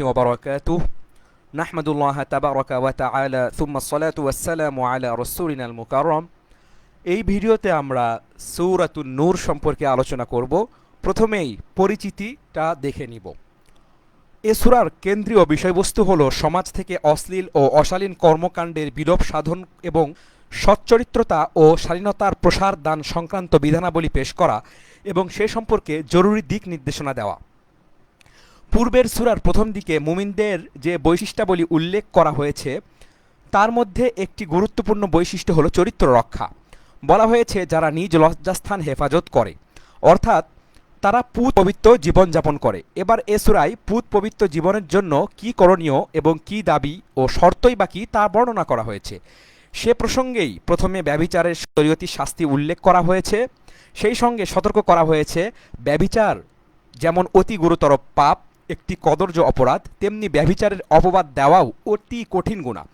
ওয়া বারাকাতুহু নাহমাদুল্লাহ তাবারাকা ওয়া তাআলা সুম্মা সলাতু ওয়াসসালামু আলা রাসূলিনাল মুকাররম। এই ভিডিওতে আমরা সূরাতুন নূর সম্পর্কে আলোচনা করব। প্রথমেই পরিচিতিটা দেখে নিব। এ সূরার কেন্দ্রীয় বিষয়বস্তু হলো সমাজ থেকে অশ্লীল ও অশালীন কর্মকাণ্ডের বিলোপ সাধন এবং সচ্চরিত্রতা ও শালীনতার প্রসার দান সংক্রান্ত বিধানাবলী পেশ করা এবং সে সম্পর্কে জরুরি দিক নির্দেশনা দেওয়া। পূর্বের সূরার প্রথম দিকে মুমিনদের যে বৈশিষ্ট্যাবলী উল্লেখ করা হয়েছে তার মধ্যে একটি গুরুত্বপূর্ণ বৈশিষ্ট্য হলো চরিত্র রক্ষা। বলা হয়েছে যারা নিজ লজ্জাস্থান হেফাজত করে, অর্থাৎ তারা পুত পবিত্র জীবনযাপন করে। এবার এ সূরায় পুত পবিত্র জীবনের জন্য কি করণীয় এবং কি দাবি ও শর্তই বা কি তা বর্ণনা করা হয়েছে। সে প্রসঙ্গেই প্রথমে ব্যভিচারের শরীয়তি শাস্তি উল্লেখ করা হয়েছে, সেই সঙ্গে সতর্ক করা হয়েছে ব্যভিচার যেমন অতি গুরুতর পাপ, একটি কদর্য অপরাধ, তেমনি ব্যভিচারের অপবাদ দেওয়াও অতি কঠিন গুনাহ।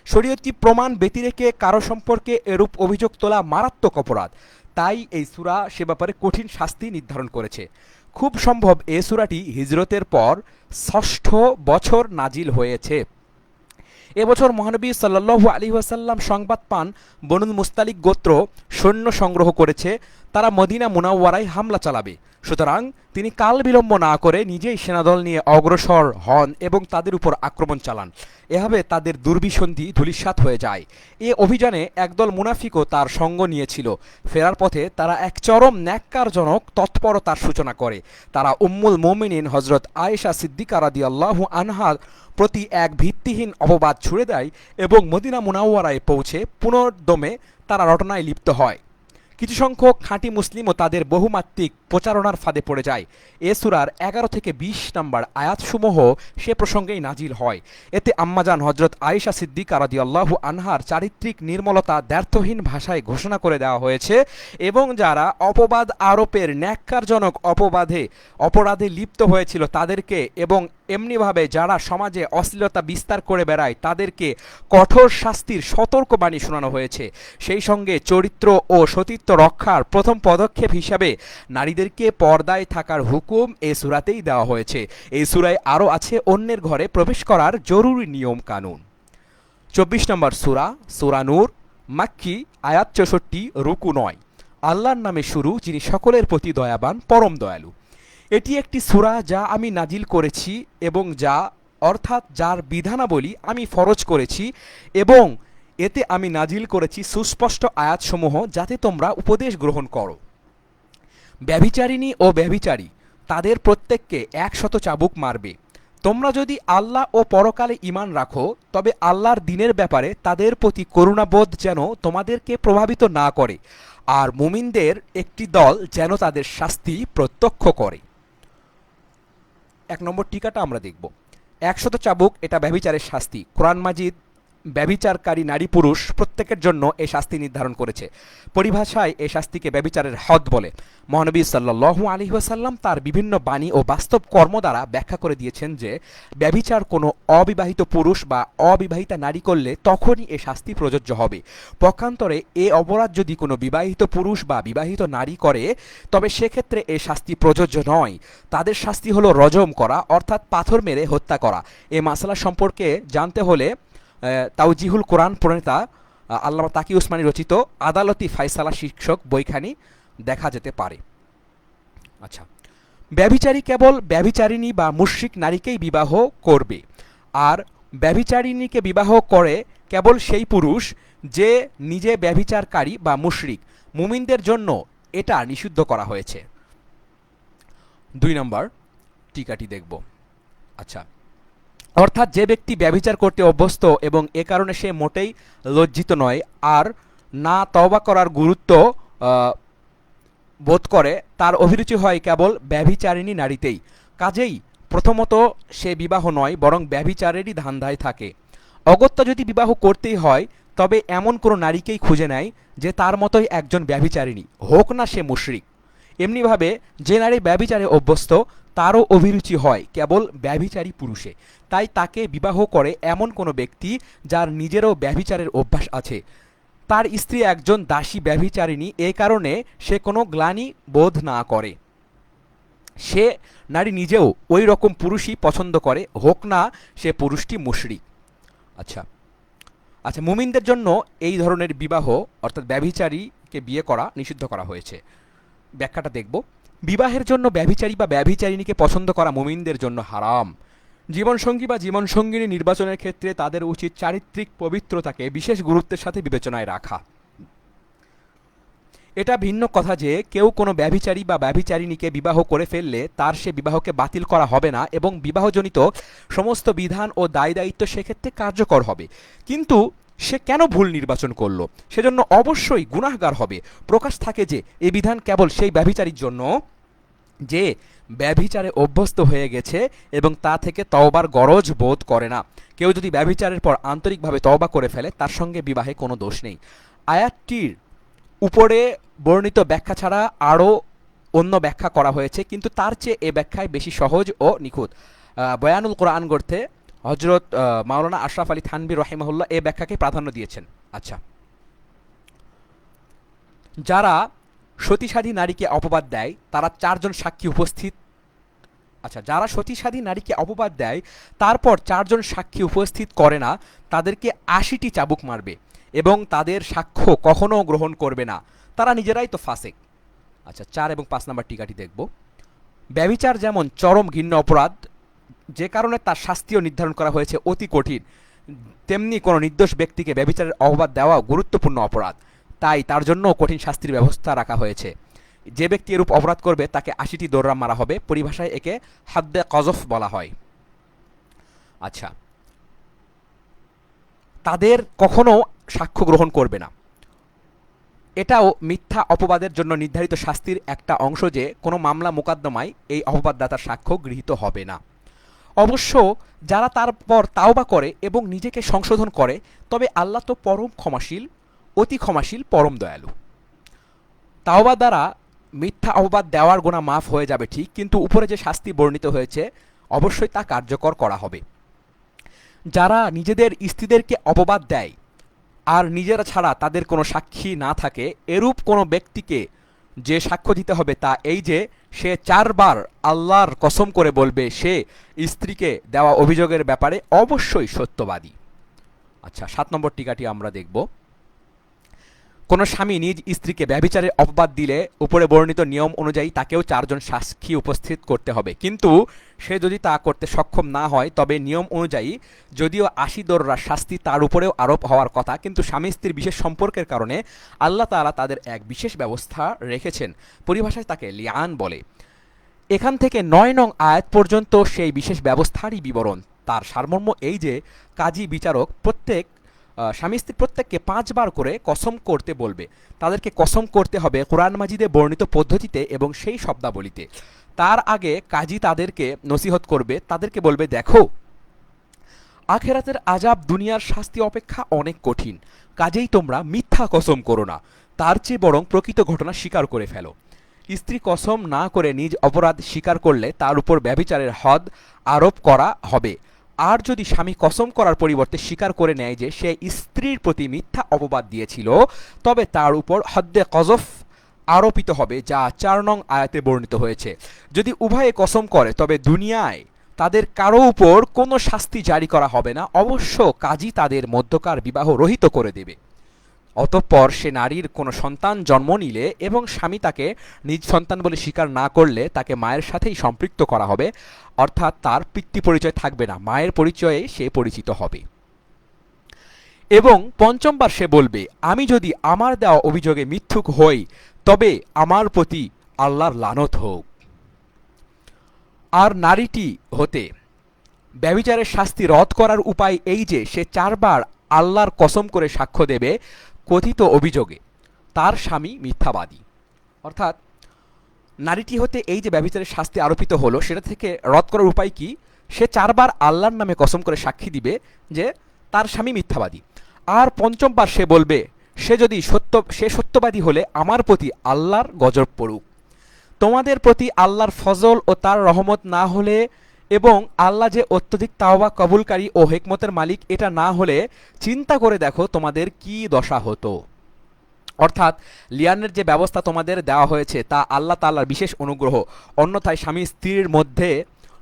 শরীয়তি প্রমাণ ব্যতিরেকে কারো সম্পর্কে এরূপ অভিযোগ তোলা মারাত্মক অপরাধ, তাই এই সূরা সে ব্যাপারে কঠিন শাস্তি নির্ধারণ করেছে। খুব সম্ভব এ সূরাটি হিজরতের পর ৬ষ্ঠ বছর নাজিল হয়েছে। এবছর মহানবী সাল্লাল্লাহু আলাইহি ওয়াসাল্লাম সংবাদ পান বনুল মুস্তালিক গোত্র সৈন্য সংগ্রহ করেছে, তারা মদিনা মুনাওয়ারায় হামলা চালাবে। সুতরাং তিনি কাল বিলম্ব না করে নিজেই সেনাদল নিয়ে অগ্রসর হন এবং তাদের উপর আক্রমণ চালান। এভাবে তাদের দুর্বিসন্ধি ধূলিসাৎ হয়ে যায়। এ অভিযানে একদল মুনাফিকও তার সঙ্গ নিয়েছিল। ফেরার পথে তারা এক চরম ন্যাক্কারজনক তৎপরতার সূচনা করে। তারা উম্মুল মুমিনিন হযরত আয়েশা সিদ্দিকা রাদিয়াল্লাহু আনহার প্রতি এক ভিত্তিহীন অপবাদ ছুড়ে দেয় এবং মদিনা মুনাওয়ারায় পৌঁছে পুনর্দমে তারা রটনায় লিপ্ত হয়। কিছু সংখ্যক খাঁটি মুসলিমও তাদের বহুমাত্রিক প্রচারণার ফাঁদে পড়ে যায়। এ সূরার ১১ থেকে ২০ নম্বর আয়াতসমূহ সে প্রসঙ্গেই নাজিল হয়। এতে আম্মাজান হযরত আয়েশা সিদ্দিকা রাদিয়াল্লাহু আনহার চারিত্রিক নির্মলতা দ্ব্যর্থহীন ভাষায় ঘোষণা করে দেওয়া হয়েছে এবং যারা অপবাদ আরোপের ন্যাক্কারজনক অপরাধে লিপ্ত হয়েছিল তাদেরকে এবং এমনিভাবে যারা সমাজে অশ্লীলতা বিস্তার করে বেড়ায় তাদেরকে কঠোর শাস্তির সতর্কবাণী শোনানো হয়েছে। সেই সঙ্গে চরিত্র ও সতীত্ব রক্ষার প্রথম পদক্ষেপ হিসাবে নারীদেরকে পর্দায় থাকার হুকুম এ সূরাতেই দেওয়া হয়েছে। এই সূরায় আরও আছে অন্যের ঘরে প্রবেশ করার জরুরি নিয়ম কানুন। ২৪ নম্বর সূরা, সূরা নূর, মাক্কি, আয়াত ৬৪, রুকু ৯। আল্লাহর নামে শুরু, যিনি সকলের প্রতি দয়াবান পরম দয়ালু। এটি একটি সূরা যা আমি নাজিল করেছি এবং অর্থাৎ যার বিধানাবলী আমি ফরজ করেছি এবং এতে আমি নাজিল করেছি সুস্পষ্ট আয়াতসমূহ যাতে তোমরা উপদেশ গ্রহণ করো। ব্যভিচারিণী ও ব্যভিচারী তাদের প্রত্যেককে ১০০ চাবুক মারবে। তোমরা যদি আল্লাহ ও পরকালে ঈমান রাখো তবে আল্লাহর দ্বীনের ব্যাপারে তাদের প্রতি করুণাবোধ যেন তোমাদেরকে প্রভাবিত না করে, আর মুমিনদের একটি দল যেন তাদের শাস্তি প্রত্যক্ষ করে। ১ নম্বর টিকাটা আমরা দেখব। ১০০ চাবুক এটা ব্যভিচারের শাস্তি। কোরআন মাজিদ ব্যভিচারকারী নারী পুরুষ প্রত্যেকের জন্য এই শাস্তি নির্ধারণ করেছে। পরিভাষায় এই শাস্তিকে ব্যভিচারের হদ বলে। মহানবী সাল্লাল্লাহু আলাইহি ওয়াসাল্লাম তার বিভিন্ন বাণী ও বাস্তব কর্ম দ্বারা ব্যাখ্যা করে দিয়েছেন যে ব্যভিচার কোনো অবিবাহিত পুরুষ বা অবিবাহিতা নারী করলে তখনই এ শাস্তি প্রযোজ্য হবে। পক্ষান্তরে এ অপরাধ যদি কোনো বিবাহিত পুরুষ বা বিবাহিত নারী করে তবে সেক্ষেত্রে এ শাস্তি প্রযোজ্য নয়। তাদের শাস্তি হলো রজম করা, অর্থাৎ পাথর মেরে হত্যা করা। এ মাসলা সম্পর্কে জানতে হলে তাওজিহুল কোরআন প্রণেতা আল্লামা তাকি উসমানী রচিত আদালতি ফায়সালা শীর্ষক বইখানি দেখা যেতে পারে। আচ্ছা, ব্যভিচারী কেবল ব্যভিচারিণী বা মুশরিক নারীকেই বিবাহ করবে, আর ব্যভিচারিণীকে বিবাহ করে কেবল সেই পুরুষ যে নিজে ব্যভিচারকারী বা মুশরিক। মুমিনদের জন্য এটা নিষিদ্ধ করা হয়েছে। ২ নম্বর টিকাটি দেখব। আচ্ছা, অর্থাৎ যে ব্যক্তি ব্যভিচার করতে অভ্যস্ত এবং এ কারণে সে মোটেই লজ্জিত নয় আর না তওবা করার গুরুত্ব বোধ করে, তার অভিরুচি হয় কেবল ব্যভিচারিণী নারীতেই। কাজেই প্রথমত সে বিবাহ নয় বরং ব্যভিচারেরই ধান্দায় থাকে। অগত্যা যদি বিবাহ করতেই হয় তবে এমন কোনো নারীকেই খুঁজে নেয় যে তার মতোই একজন ব্যভিচারিণী, হোক না সে মুশরিক। এমনিভাবে যে নারী ব্যভিচারে অভ্যস্ত তারও অভিরুচি হয় কেবল ব্যভিচারী পুরুষে, তাই তাকে বিবাহ করে এমন কোনো ব্যক্তি যার নিজেরও ব্যভিচারের অভ্যাস আছে। তার স্ত্রী একজন দাসী ব্যভিচারিণী, এ কারণে সে কোনো গ্লানি বোধ না করে। সে নারী নিজেও ওই রকম পুরুষই পছন্দ করে, হোক না সে পুরুষটি মুশরিক। আচ্ছা আচ্ছা, মুমিনদের জন্য এই ধরনের বিবাহ অর্থাৎ ব্যভিচারীকে বিয়ে করা নিষিদ্ধ করা হয়েছে। ব্যাখ্যাটা দেখব। বিবাহের জন্য ব্যভিচারী বা ব্যভিচারিণীকে পছন্দ করা মুমিনদের জন্য হারাম। জীবনসঙ্গী বা জীবনসঙ্গিনী নির্বাচনের ক্ষেত্রে তাদের উচিত চারিত্রিক পবিত্রতাকে বিশেষ গুরুত্বের সাথে বিবেচনায় রাখা। এটা ভিন্ন কথা যে কেউ কোনো ব্যভিচারী বা ব্যভিচারিণীকে বিবাহ করে ফেললে তার সে বিবাহকে বাতিল করা হবে না এবং বিবাহজনিত সমস্ত বিধান ও দায় দায়িত্ব সেক্ষেত্রে কার্যকর হবে। কিন্তু সে কেন ভুল নির্বাচন করলো সেজন্য অবশ্যই গুনাহগার হবে। প্রকাশ থাকে যে এই বিধান কেবল সেই ব্যভিচারীর জন্য যে ব্যভিচারে অভ্যস্ত হয়ে গেছে এবং তা থেকে তওবার গরজ বোধ করে না। কেউ যদি ব্যভিচারের পর আন্তরিকভাবে তওবা করে ফেলে তার সঙ্গে বিবাহে কোনো দোষ নেই। আয়াতটির উপরে বর্ণিত ব্যাখ্যা ছাড়া আরও অন্য ব্যাখ্যা করা হয়েছে, কিন্তু তার চেয়ে এ ব্যাখ্যায় বেশি সহজ ও নিখুঁত। বয়ানুল কোরআন গ্রন্থে হজরত মাওলানা আশরাফ আলী থানভী রহিমাহুল্লাহ এ ব্যাখ্যাকে প্রাধান্য দিয়েছেন। আচ্ছা, যারা সতীসাধী নারীকে অপবাদ দেয় তারা চারজন সাক্ষী উপস্থিত যারা সতীসাধী নারীকে অপবাদ দেয় তারপর চারজন সাক্ষী উপস্থিত করে না তাদেরকে ৮০টি চাবুক মারবে এবং তাদের সাক্ষ্য কখনো গ্রহণ করবে না, তারা নিজেরাই তো ফাসেক। আচ্ছা, ৪ এবং ৫ নম্বর টিকাটি দেখব। ব্যভিচার যেমন চরম ঘৃণ্য অপরাধ, যে কারণে তার শাস্তিও নির্ধারণ করা হয়েছে অতি কঠিন, তেমনি কোনো নির্দোষ ব্যক্তিকে ব্যভিচারের অপবাদ দেওয়া গুরুত্বপূর্ণ অপরাধ, তাই তার জন্য কঠিন শাস্তির ব্যবস্থা রাখা হয়েছে। যে ব্যক্তি এরূপ অপরাধ করবে তাকে ৮০টি দৌড়া মারা হবে, পরিভাষায় একে হাদ্দে কজফ বলা হয়। আচ্ছা, তাদের কখনো সাক্ষ্য গ্রহণ করবে না। এটাও মিথ্যা অপবাদের জন্য নির্ধারিত শাস্তির একটা অংশ যে কোনো মামলা মোকদ্দমায় এই অপবাদদাতার সাক্ষ্য গৃহীত হবে না। অবশ্য যারা তারপর তাওবা করে এবং নিজেকে সংশোধন করে তবে আল্লাহ তো পরম ক্ষমাশীল, অতি ক্ষমাশীল, পরম দয়ালু। তাওবা দ্বারা মিথ্যা অপবাদ দেওয়ার গুনাহ মাফ হয়ে যাবে ঠিক, কিন্তু উপরে যে শাস্তি বর্ণিত হয়েছে অবশ্যই তা কার্যকর করা হবে। যারা নিজেদের স্ত্রীদেরকে অপবাদ দেয় আর নিজেরা ছাড়া তাদের কোনো সাক্ষী না থাকে, এরূপ কোনো ব্যক্তিকে যে সাক্ষ্য দিতে হবে তা এই যে সে ৪ বার আল্লাহর কসম করে বলবে সে স্ত্রীকে দেওয়া অভিযোগের ব্যাপারে অবশ্যই সত্যবাদী। আচ্ছা, ৭ নম্বর টিকাটি আমরা দেখব। কোনো স্বামী নিজ স্ত্রীকে ব্যভিচারের অপবাদ দিলে উপরে বর্ণিত নিয়ম অনুযায়ী তাকেও ৪ জন সাক্ষী উপস্থিত করতে হবে, কিন্তু সে যদি তা করতে সক্ষম না হয় তবে নিয়ম অনুযায়ী যদিও ৮০ দৌড়া শাস্তি তার উপরেও আরোপ হওয়ার কথা, কিন্তু স্বামী স্ত্রীর বিশেষ সম্পর্কের কারণে আল্লাহ তাআলা তাদের এক বিশেষ ব্যবস্থা রেখেছেন, পরিভাষায় তাকে লিআন বলে। এখান থেকে ৯ নং আয়াত পর্যন্ত সেই বিশেষ ব্যবস্থারই বিবরণ। তার সারমর্ম এই যে কাজী বিচারক স্বামী স্ত্রী প্রত্যেককে ৫ বার করে কসম করতে বলবে। তাদেরকে কসম করতে হবে কোরআন মাজিদে বর্ণিত পদ্ধতিতে এবং সেই শব্দাবলিতে। তার আগে কাজী তাদেরকে নসিহত করবে, তাদেরকে বলবে, দেখো আখেরাতের আযাব দুনিয়ার শাস্তি অপেক্ষা অনেক কঠিন, কাজেই তোমরা মিথ্যা কসম করো না, তার চেয়ে বরং প্রকৃত ঘটনা স্বীকার করে ফেলো। স্ত্রী কসম না করে নিজ অপরাধ স্বীকার করলে তার উপর ব্যভিচারের হদ আরোপ করা হবে। আর যদি স্বামী কসম করার পরিবর্তে স্বীকার করে নেয় যে সে স্ত্রীর প্রতি মিথ্যা অপবাদ দিয়েছিল, তবে তার উপর হদ্দে কজফ আরোপিত হবে, যা ৪ নং আয়াতে বর্ণিত হয়েছে। যদি উভয়ে কসম করে তবে দুনিয়ায় তাদের কারো উপর কোনো শাস্তি জারি করা হবে না, অবশ্য কাজী তাদের মধ্যকার বিবাহ রহিত করে দেবে। অতঃপর সে নারীর কোনো সন্তান জন্ম নিলে এবং স্বামী তাকে নিজ সন্তান বলে স্বীকার না করলে তাকে মায়ের সাথেই সম্পৃক্ত করা হবে, অর্থাৎ তার পিতৃ পরিচয় থাকবে না, মায়ের পরিচয়ে সে পরিচিত হবে। এবং ৫বার সে বলবে, আমি যদি আমার দেওয়া অভিযোগে মিথ্যুক হই তবে আমার প্রতি আল্লাহর লানত হোক। আর নারীটি হতে ব্যভিচারের শাস্তি রদ করার উপায় এই যে সে ৪ বার আল্লাহর কসম করে সাক্ষ্য দেবে কথিত অভিযোগে তার স্বামী মিথ্যাবাদী। অর্থাৎ নারীটি হতে এই যে ব্যভিচারের শাস্তি আরোপিত হলো সেটা থেকে রদ করার উপায় কি, সে ৪ বার আল্লাহর নামে কসম করে সাক্ষী দিবে যে তার স্বামী মিথ্যাবাদী। আর ৫বার সে বলবে সে সত্যবাদী হলে আমার প্রতি আল্লাহর গজব পড়ুক। তোমাদের প্রতি আল্লাহর ফজল ও তার রহমত না হলে এবং আল্লাহ যে অত্যধিক তাওবা কবুলকারী ও হিকমতের মালিক এটা না হলে চিন্তা করে দেখো তোমাদের কি দশা হতো। অর্থাৎ লিয়ানের যে ব্যবস্থা তোমাদের দেওয়া হয়েছে তা আল্লাহ তাআলার বিশেষ অনুগ্রহ। অন্যথায় স্বামী স্ত্রীর মধ্যে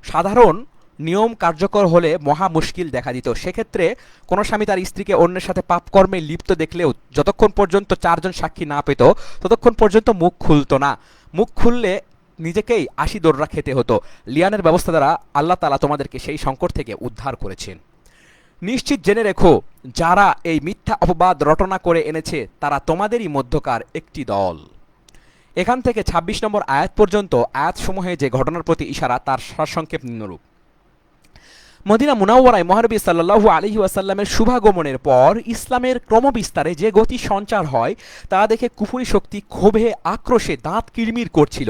সাধারণ নিয়ম কার্যকর হলে মহা মুশকিল দেখা দিত। সেক্ষেত্রে কোনো স্বামী তার স্ত্রীকে অন্যের সাথে পাপকর্মে লিপ্ত দেখলেও যতক্ষণ পর্যন্ত চারজন সাক্ষী না পেত ততক্ষণ পর্যন্ত মুখ খুলতো না। মুখ খুললে নিজেকেই ৮০ দোররা খেতে হতো। লিয়ানের ব্যবস্থা দ্বারা আল্লাহ তাআলা তোমাদেরকে সেই সংকট থেকে উদ্ধার করেছেন। নিশ্চিত জেনে রেখো, যারা এই মিথ্যা অপবাদ রটনা করে এনেছে তারা তোমাদেরই মধ্যকার একটি দল। এখান থেকে ২৬ নম্বর আয়াত পর্যন্ত আয়াতসমূহে যে ঘটনার প্রতি ইশারা তার সারসংক্ষেপ নিম্নরূপ। মদিনা মুনাওয়ারায় মহানবী সাল্লাল্লাহু আলাইহি ওয়াসাল্লামের শুভাগমনের পর ইসলামের ক্রমবিস্তারে যে গতি সঞ্চার হয় তা দেখে কুফরি শক্তি ক্ষোভে আক্রোশে দাঁত কিড়মির করছিল।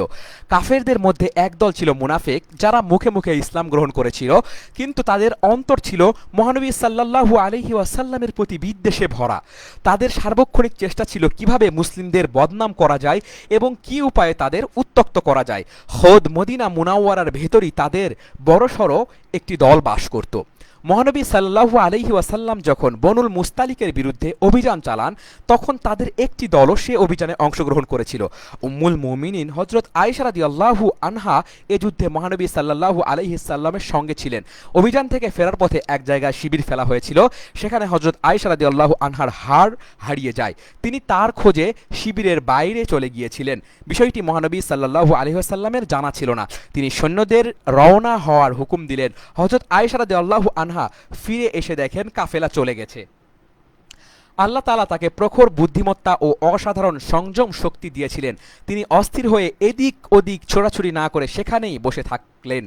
কাফেরদের মধ্যে একদল ছিল মুনাফিক, যারা মুখে মুখে ইসলাম গ্রহণ করেছিল, কিন্তু তাদের অন্তর ছিল মহানবী সাল্লাল্লাহু আলাইহি ওয়াসাল্লামের প্রতি বিদ্বেষে ভরা। তাদের সার্বক্ষণিক চেষ্টা ছিল কিভাবে মুসলিমদের বদনাম করা যায় এবং কি উপায়ে তাদের উত্ত্যক্ত করা যায়। খোদ মদিনা মুনাওয়ারার ভেতরই তাদের বড়সড় একটি দল বাস করত। মহানবী সাল্লাল্লাহু আলাইহি ওয়াসাল্লাম যখন বনুল মুস্তালিকের বিরুদ্ধে অভিযান চালান তখন তাদের একটি দলও সে অভিযানে অংশগ্রহণ করেছিল। উম্মুল মুমিনিন হযরত আয়েশা রাদিয়াল্লাহু আনহা এ যুদ্ধে মহানবী সাল্লাল্লাহু আলাইহি সাল্লামের সঙ্গে ছিলেন। অভিযান থেকে ফেরার পথে এক জায়গায় শিবির ফেলা হয়েছিল, সেখানে হযরত আয়েশা রাদিয়াল্লাহু আনহার হাড় হারিয়ে যায়। তিনি তার খোঁজে শিবিরের বাইরে চলে গিয়েছিলেন। বিষয়টি মহানবী সাল্লাল্লাহু আলাইহি ওয়াসাল্লামের জানা ছিল না। তিনি সৈন্যদের রওনা হওয়ার হুকুম দিলেন। হযরত আয়েশা রাদিয়াল্লাহু আনহা ফিরে এসে দেখেন কাফেলা চলে গেছে। আল্লাহ তাআলা তাকে প্রখর বুদ্ধিমত্তা ও অসাধারণ সংযম শক্তি দিয়েছিলেন। তিনি অস্থির হয়ে এদিক ওদিক ছোড়াছুড়ি না করে সেখানেই বসে থাকলেন।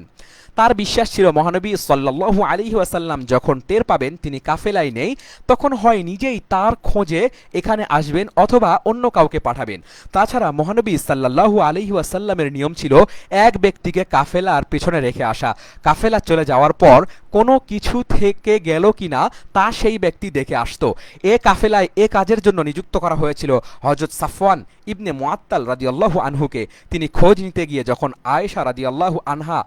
তার বিশ্বাস ছিল মহানবী সাল্লাল্লাহু আলাইহি ওয়াসাল্লাম যখন টের পাবেন তিনি কাফেলায় নেই, তখন হয় নিজেই তার খোঁজে এখানে আসবেন অথবা অন্য কাউকে পাঠাবেন। তাছাড়া মহানবী সাল্লাল্লাহু আলাইহি ওয়াসাল্লামের নিয়ম ছিল এক ব্যক্তিকে কাফেলার পেছনে রেখে আসা। কাফেলা চলে যাওয়ার পর কোনো কিছু থেকে গেল কিনা তা সেই ব্যক্তি দেখে আসতো। এ কাফেলায় এ কাজের জন্য নিযুক্ত করা হয়েছিল হযরত সাফওয়ান ইবনে মুআত্তাল রাদিয়াল্লাহু আনহুকে। তিনি খোঁজ নিতে গিয়ে যখন আয়েশা রাদিয়াল্লাহু আনহা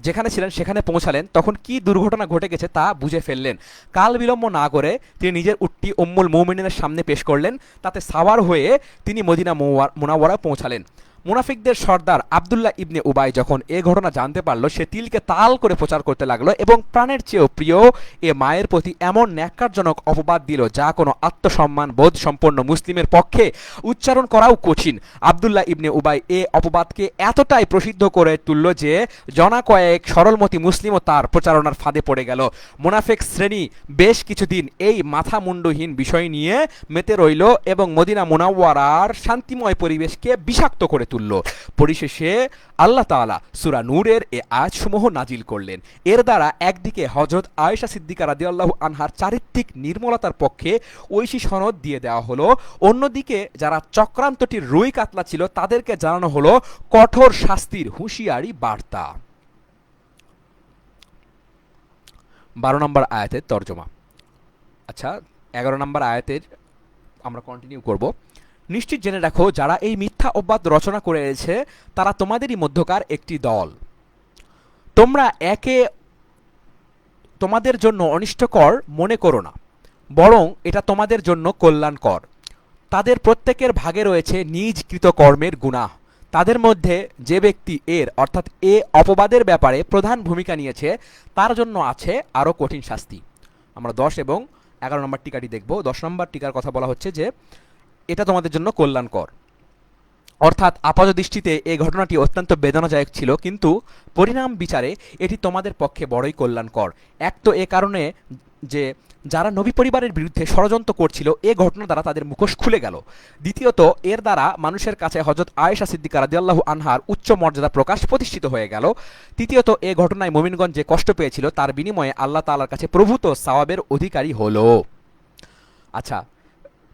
যেখানে ছিলেন সেখানে পৌঁছালেন, তখন কি দুর্ঘটনা ঘটে গেছে তা বুঝে ফেললেন। কাল বিলম্ব না করে তিনি নিজের উটটি উম্মুল মুমিনিনের সামনে পেশ করলেন। তাতে সাওয়ার হয়ে তিনি মদিনা মুনাওয়ারা পৌঁছালেন। মুনাফিকদের সর্দার আব্দুল্লাহ ইবনে উবাই যখন এ ঘটনা জানতে পারল, সে তিলকে তাল করে প্রচার করতে লাগলো এবং প্রাণের চেয়েও প্রিয় এ মায়ের প্রতি এমন ন্যাক্কারজনক অপবাদ দিল যা কোনো আত্মসম্মান বোধ সম্পন্ন মুসলিমের পক্ষে উচ্চারণ করাও কঠিন। আব্দুল্লাহ ইবনে উবাই এ অপবাদকে এতটাই প্রসিদ্ধ করে তুলল যে জনা কয়েক সরলমতি মুসলিমও তার প্রচারণার ফাঁদে পড়ে গেল। মুনাফিক শ্রেণী বেশ কিছুদিন এই মাথা মুন্ডহীন বিষয় নিয়ে মেতে রইল এবং মদিনা মুনাওয়ারার শান্তিময় পরিবেশকে বিষাক্ত করে তুলল। পরিশেষে আল্লাহ তাআলা সূরা নূরের এ আয়াতসমূহ নাজিল করলেন। এর দ্বারা একদিকে হযরত আয়েশা সিদ্দিকা রাদিয়াল্লাহু আনহার চারিত্রিক নির্মলতার পক্ষে ঐশী সনদ দিয়ে দেওয়া হলো, অন্যদিকে যারা চক্রান্তটির রুই কাতলা ছিল তাদেরকে জানানো হলো কঠোর শাস্তির হুঁশিয়ারি বার্তা। ১২ নম্বর আয়াতের তর্জমা। আচ্ছা, ১১ নম্বর আয়াতের আমরা কন্টিনিউ করব। নিশ্চিত জেনে রাখো, যারা এই মিথ্যা অপবাদ রচনা করে এনেছে তারা তোমাদেরই মধ্যকার একটি দল। তোমরা একে তোমাদের জন্য অনিষ্টকর মনে করো না, বরং এটা তোমাদের জন্য কল্যাণকর। তাদের প্রত্যেকের ভাগে রয়েছে নিজ কৃতকর্মের গুনাহ। তাদের মধ্যে যে ব্যক্তি এর অর্থাৎ এ অপবাদের ব্যাপারে প্রধান ভূমিকা নিয়েছে তার জন্য আছে আরও কঠিন শাস্তি। আমরা ১০ এবং ১১ নম্বর টিকাটি দেখব। ১০ নম্বর টিকার কথা বলা হচ্ছে যে এটা তোমাদের জন্য কল্যাণকর, অর্থাৎ আপাতদৃষ্টিতে এই ঘটনাটি অত্যন্ত বেদনাদায়ক ছিল, কিন্তু পরিণাম বিচারে এটি তোমাদের পক্ষে বড়ই কল্যাণকর। এক তো এ কারণে যে যারা নবী পরিবারের বিরুদ্ধে ষড়যন্ত্র করছিল এ ঘটনা দ্বারা তাদের মুখোশ খুলে গেল। দ্বিতীয়ত এর দ্বারা মানুষের কাছে হযরত আয়েশা সিদ্দিকা রাদিয়াল্লাহু আনহার উচ্চ মর্যাদা প্রকাশ প্রতিষ্ঠিত হয়ে গেল। তৃতীয়ত এ ঘটনায় মুমিনগণ যে কষ্ট পেয়েছিল তার বিনিময়ে আল্লাহ তাআলার কাছে প্রভূত সওয়াবের অধিকারী হলো। আচ্ছা,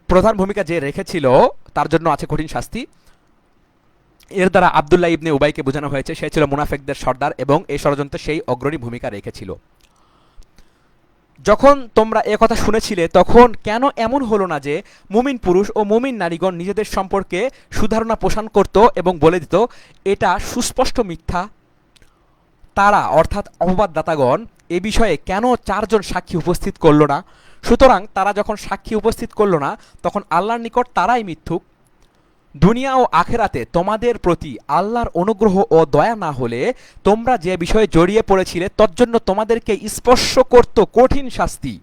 প্রধান ভূমিকা যে রেখেছিল তার জন্য আছে কঠিন শাস্তি। এর দ্বারা আব্দুল্লাহ ইবনে উবাইকে বোঝানো হয়েছে সে ছিল মুনাফিকদের সর্দার এবং এই ষড়যন্ত্রে সেই অগ্রণী ভূমিকা রেখেছিল। যখন তোমরা এ কথা শুনেছিলে তখন কেন এমন হলো না যে মুমিন পুরুষ ও মুমিন নারীগণ নিজেদের সম্পর্কে সুধারণা পোষণ করত এবং বলে দিত এটা সুস্পষ্ট মিথ্যা? তারা অর্থাৎ অপবাদদাতাগণ এ বিষয়ে কেন 4 জন সাক্ষী উপস্থিত করল না? সুতরাং তারা যখন সাক্ষী উপস্থিত করল না, তখন আল্লাহর নিকট তারাই মিথ্যুক। দুনিয়া ও আখেরাতে তোমাদের প্রতি আল্লাহর অনুগ্রহ ও দয়া না হলে তোমরা যে বিষয়ে জড়িয়ে পড়েছিলে তজ্জন্য তোমাদেরকে স্পর্শ করত কঠিন শাস্তি।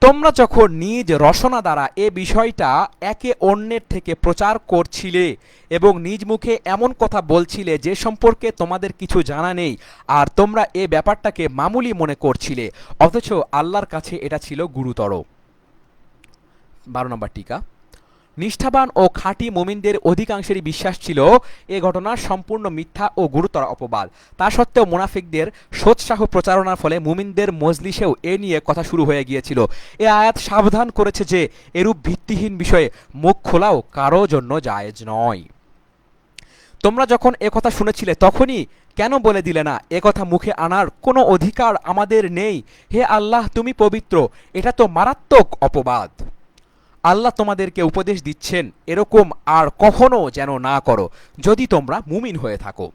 তোমরা যখন নিজ রসনা দ্বারা এ বিষয়টা একে অন্যের থেকে প্রচার করছিলে এবং নিজ মুখে এমন কথা বলছিলে যে সম্পর্কে তোমাদের কিছু জানা নেই, আর তোমরা এ ব্যাপারটাকে মামুলি মনে করছিলে, অথচ আল্লাহর কাছে এটা ছিল গুরুতর। 12 নম্বর টিকা। নিষ্ঠাবান ও খাঁটি মুমিনদের অধিকাংশেরই বিশ্বাস ছিল এ ঘটনা সম্পূর্ণ মিথ্যা ও গুরুতর অপবাদ। তা সত্ত্বেও মুনাফিকদের সোৎসাহ প্রচারণার ফলে মুমিনদের মজলিসেও এ নিয়ে কথা শুরু হয়ে গিয়েছিল। এ আয়াত সাবধান করেছে যে এরূপ ভিত্তিহীন বিষয়ে মুখ খোলাও কারো জন্য জায়েজ নয়। তোমরা যখন এ কথা শুনেছিলে তখনই কেন বলে দিলে না, এ কথা মুখে আনার কোনো অধিকার আমাদের নেই, হে আল্লাহ তুমি পবিত্র? এটা তো মারাত্মক অপবাদ। আল্লাহ তোমাদেরকে উপদেশ দিচ্ছেন এরকম আর কখনো যেন না করো যদি তোমরা মুমিন হয়ে থাকো।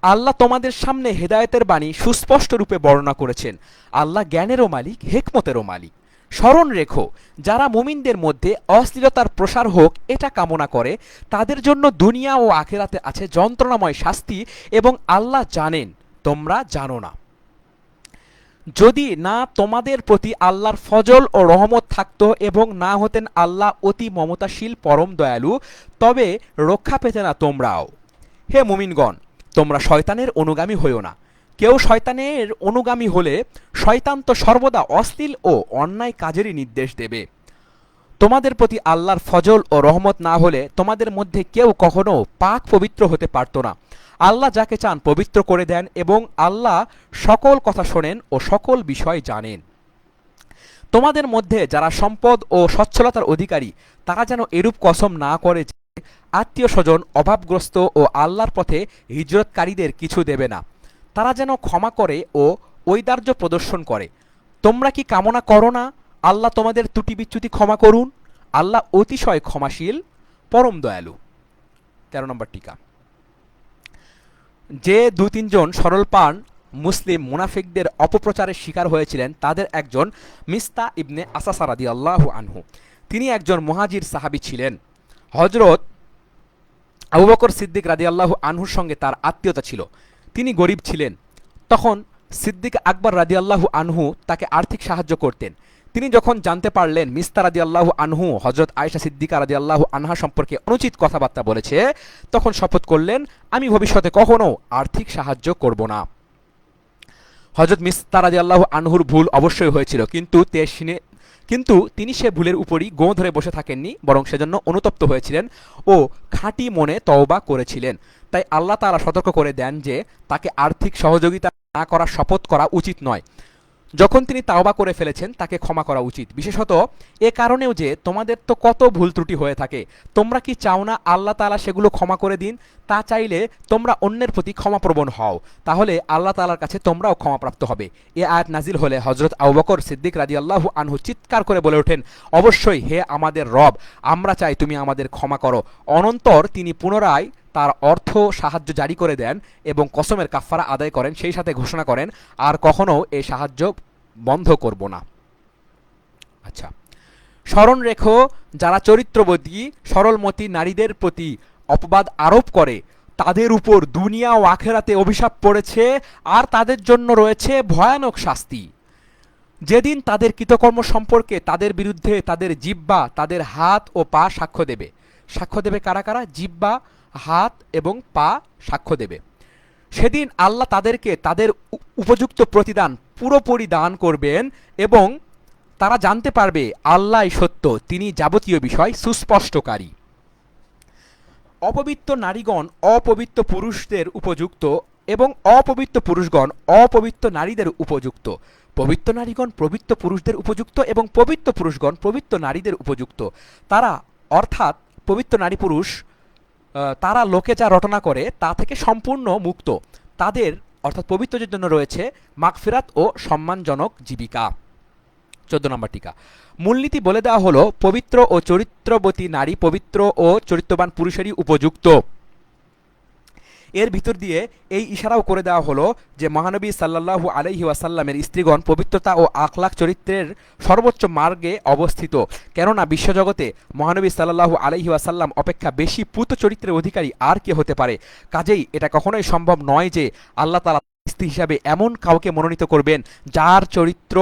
আল্লাহ তোমাদের সামনে হেদায়েতের বাণী সুস্পষ্ট রূপে বর্ণনা করেছেন। আল্লাহ জ্ঞানেরও মালিক, হেকমতেরও মালিক। স্মরণ রেখো, যারা মুমিনদের মধ্যে অশ্লীলতার প্রসার হোক এটা কামনা করে তাদের জন্য দুনিয়া ও আখিরাতে আছে যন্ত্রণাময় শাস্তি, এবং আল্লাহ জানেন তোমরা জানো না। যদি না তোমাদের প্রতি আল্লাহর ফজল ও রহমত থাকত এবং না হতেন আল্লাহ অতি মমতাশীল পরম দয়ালু, তবে রক্ষা পেতে না তোমরাও। হে মুমিনগণ, তোমরা শয়তানের অনুগামী হইও না। কেউ শয়তানের অনুগামী হলে শয়তান তো সর্বদা অশ্লীল ও অন্যায় কাজেরই নির্দেশ দেবে। তোমাদের প্রতি আল্লাহর ফজল ও রহমত না হলে তোমাদের মধ্যে কেউ কখনো পাক পবিত্র হতে পারত না। আল্লাহ যাকে চান পবিত্র করে দেন এবং আল্লাহ সকল কথা শোনেন ও সকল বিষয় জানেন। তোমাদের মধ্যে যারা সম্পদ ও সচ্ছলতার অধিকারী তারা যেন এরূপ কসম না করে যে আত্মীয় স্বজন, অভাবগ্রস্ত ও আল্লাহর পথে হিজরতকারীদের কিছু দেবে না। তারা যেন ক্ষমা করে ও ঔদার্য প্রদর্শন করে। তোমরা কি কামনা করো না আল্লাহ তোমাদের ত্রুটি বিচ্যুতি ক্ষমা করুন? আল্লাহ অতিশয় ক্ষমাশীল, পরম দয়ালু। 13 নম্বর টিকা। যে 2-3 জন সরল পান মুসলিম মুনাফিকদের অপপ্রচারের শিকার হয়েছিলেন তাদের একজন মিস্তা ইবনে আসাসা রাদিয়াল্লাহু আনহু। তিনি একজন মুহাজির সাহাবী ছিলেন। হযরত আবু বকর সিদ্দিক রাদিয়াল্লাহু আনহুর সঙ্গে তার আত্মীয়তা ছিল। তিনি গরিব ছিলেন। তখন সিদ্দিক আকবর রাদিয়াল্লাহু আনহু তাকে আর্থিক সাহায্য করতেন। তিনি যখন জানতে পারলেন মিস্তা রাদিয়াল্লাহু আনহু হযরত আয়েশা সিদ্দিকা রাদিয়াল্লাহু আনহা সম্পর্কে অনুচিত কথাবার্তা বলেছে, তখন শপথ করলেন আমি ভবিষ্যতে কখনো আর্থিক সাহায্য করব না। হযরত মিস্তা রাদিয়াল্লাহু আনহুর ভুল অবশ্যই হয়েছিল, কিন্তু তিনি সে ভুলের উপরই গোঁ ধরে বসে থাকেননি, বরং সেজন্য অনুতপ্ত হয়েছিলেন ও খাঁটি মনে তওবা করেছিলেন। তাই আল্লাহ তাআলা সতর্ক করে দেন যে তাকে আর্থিক সহযোগিতা না করার শপথ করা উচিত নয়। যখন তিনি তাওবা করে ফেলেছেন তাকে ক্ষমা করা উচিত, বিশেষত এ কারণেও যে তোমাদের তো কত ভুল ত্রুটি হয়ে থাকে। তোমরা কি চাও না আল্লাহ তাআলা সেগুলো ক্ষমা করে দিন? তা চাইলে তোমরা অন্যের প্রতি ক্ষমাপ্রবণ হও, তাহলে আল্লাহ তাআলার কাছে তোমরাও ক্ষমাপ্রাপ্ত হবে। এ আয়াত নাজিল হলে হযরত আবু বকর সিদ্দিক রাদিয়াল্লাহু আনহু চিৎকার করে বলে ওঠেন, অবশ্যই হে আমাদের রব, আমরা চাই তুমি আমাদের ক্ষমা করো। অনন্তর তিনি পুনরায় তার অর্থ সাহায্য জারি করে দেন এবং কসমের কাফফারা আদায় করেন, সেই সাথে ঘোষণা করেন আর কখনো এই সাহায্য বন্ধ করব না। আচ্ছা, স্মরণ রেখো, যারা চরিত্রবতী সরলমতী নারীদের প্রতি অপবাদ আরোপ করে তাদের উপর দুনিয়া ও আখেরাতে অভিশাপ পড়েছে আর তাদের জন্য রয়েছে ভয়ানক শাস্তি। যেদিন তাদের কৃতকর্ম সম্পর্কে তাদের বিরুদ্ধে তাদের জিহ্বা, তাদের হাত ও পা সাক্ষ্য দেবে। সাক্ষ্য দেবে কারা কারা? জিহ্বা, হাত এবং পা সাক্ষ্য দেবে। সেদিন আল্লাহ তাদেরকে তাদের উপযুক্ত প্রতিদান পুরোপুরি দান করবেন এবং তারা জানতে পারবে আল্লাহই সত্য, তিনি যাবতীয় বিষয় সুস্পষ্টকারী। অপবিত্র নারীগণ অপবিত্র পুরুষদের উপযুক্ত এবং অপবিত্র পুরুষগণ অপবিত্র নারীদের উপযুক্ত। পবিত্র নারীগণ পবিত্র পুরুষদের উপযুক্ত এবং পবিত্র পুরুষগণ পবিত্র নারীদের উপযুক্ত। তারা অর্থাৎ পবিত্র নারী পুরুষ তারা লোকে যা রটনা করে তা থেকে সম্পূর্ণ মুক্ত। তাদের অর্থাৎ পবিত্রদের জন্য রয়েছে মাগফিরাত ও সম্মানজনক জীবিকা। 14 নম্বর টিকা। মূলনীতি বলে দেওয়া হলো পবিত্র ও চরিত্রবতী নারী পবিত্র ও চরিত্রবান পুরুষেরই উপযুক্ত। এর ভিতর দিয়ে এই ইশারাও করে দেওয়া হলো যে মহানবী সাল্লাল্লাহু আলাইহি ওয়াসাল্লামের স্ত্রীগণ পবিত্রতা ও আখলাক চরিত্রের সর্বোচ্চ মার্গে অবস্থিত, কেননা বিশ্বজগতে মহানবী সাল্লাল্লাহু আলাইহি ওয়াসাল্লাম অপেক্ষা বেশি পূত চরিত্রের অধিকারী আর কে হতে পারে। কাজেই এটা কখনোই সম্ভব নয় যে আল্লাহ তাআলা স্ত্রী হিসাবে এমন কাউকে মনোনীত করবেন যার চরিত্র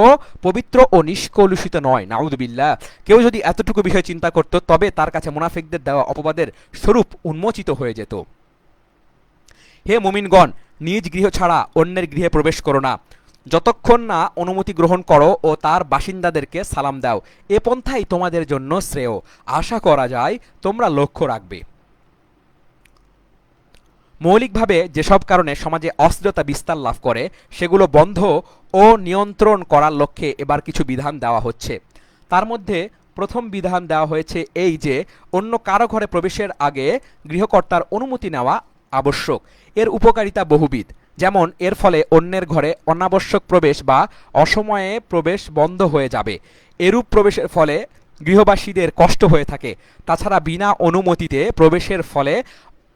পবিত্র ও নিষ্কলুষিত নয়। নাউযুবিল্লাহ। কেউ যদি এতটুকু বিষয় চিন্তা করত তবে তার কাছে মুনাফিকদের দেওয়া অপবাদের স্বরূপ উন্মোচিত হয়ে যেত। হে মুমিনগণ, নিজ গৃহ ছাড়া অন্যের গৃহে প্রবেশ করো না যতক্ষণ না অনুমতি গ্রহণ করো ও তার বাসিন্দাদেরকে সালাম দাও। এ পন্থাই তোমাদের জন্য শ্রেয়। আশা করা যায় তোমরা লক্ষ্য রাখবে। মৌলিকভাবে যেসব কারণে সমাজে অশ্লীলতা বিস্তার লাভ করে সেগুলো বন্ধ ও নিয়ন্ত্রণ করার লক্ষ্যে এবার কিছু বিধান দেওয়া হচ্ছে। তার মধ্যে প্রথম বিধান দেওয়া হয়েছে এই যে অন্য কারো ঘরে প্রবেশের আগে গৃহকর্তার অনুমতি নেওয়া আবশ্যক। এর উপকারিতা বহুবিধ। যেমন এর ফলে অন্যের ঘরে অনাবশ্যক প্রবেশ বা অসময়ে প্রবেশ বন্ধ হয়ে যাবে। এরূপ প্রবেশের ফলে গৃহবাসীদের কষ্ট হয়ে থাকে। তাছাড়া বিনা অনুমতিতে প্রবেশের ফলে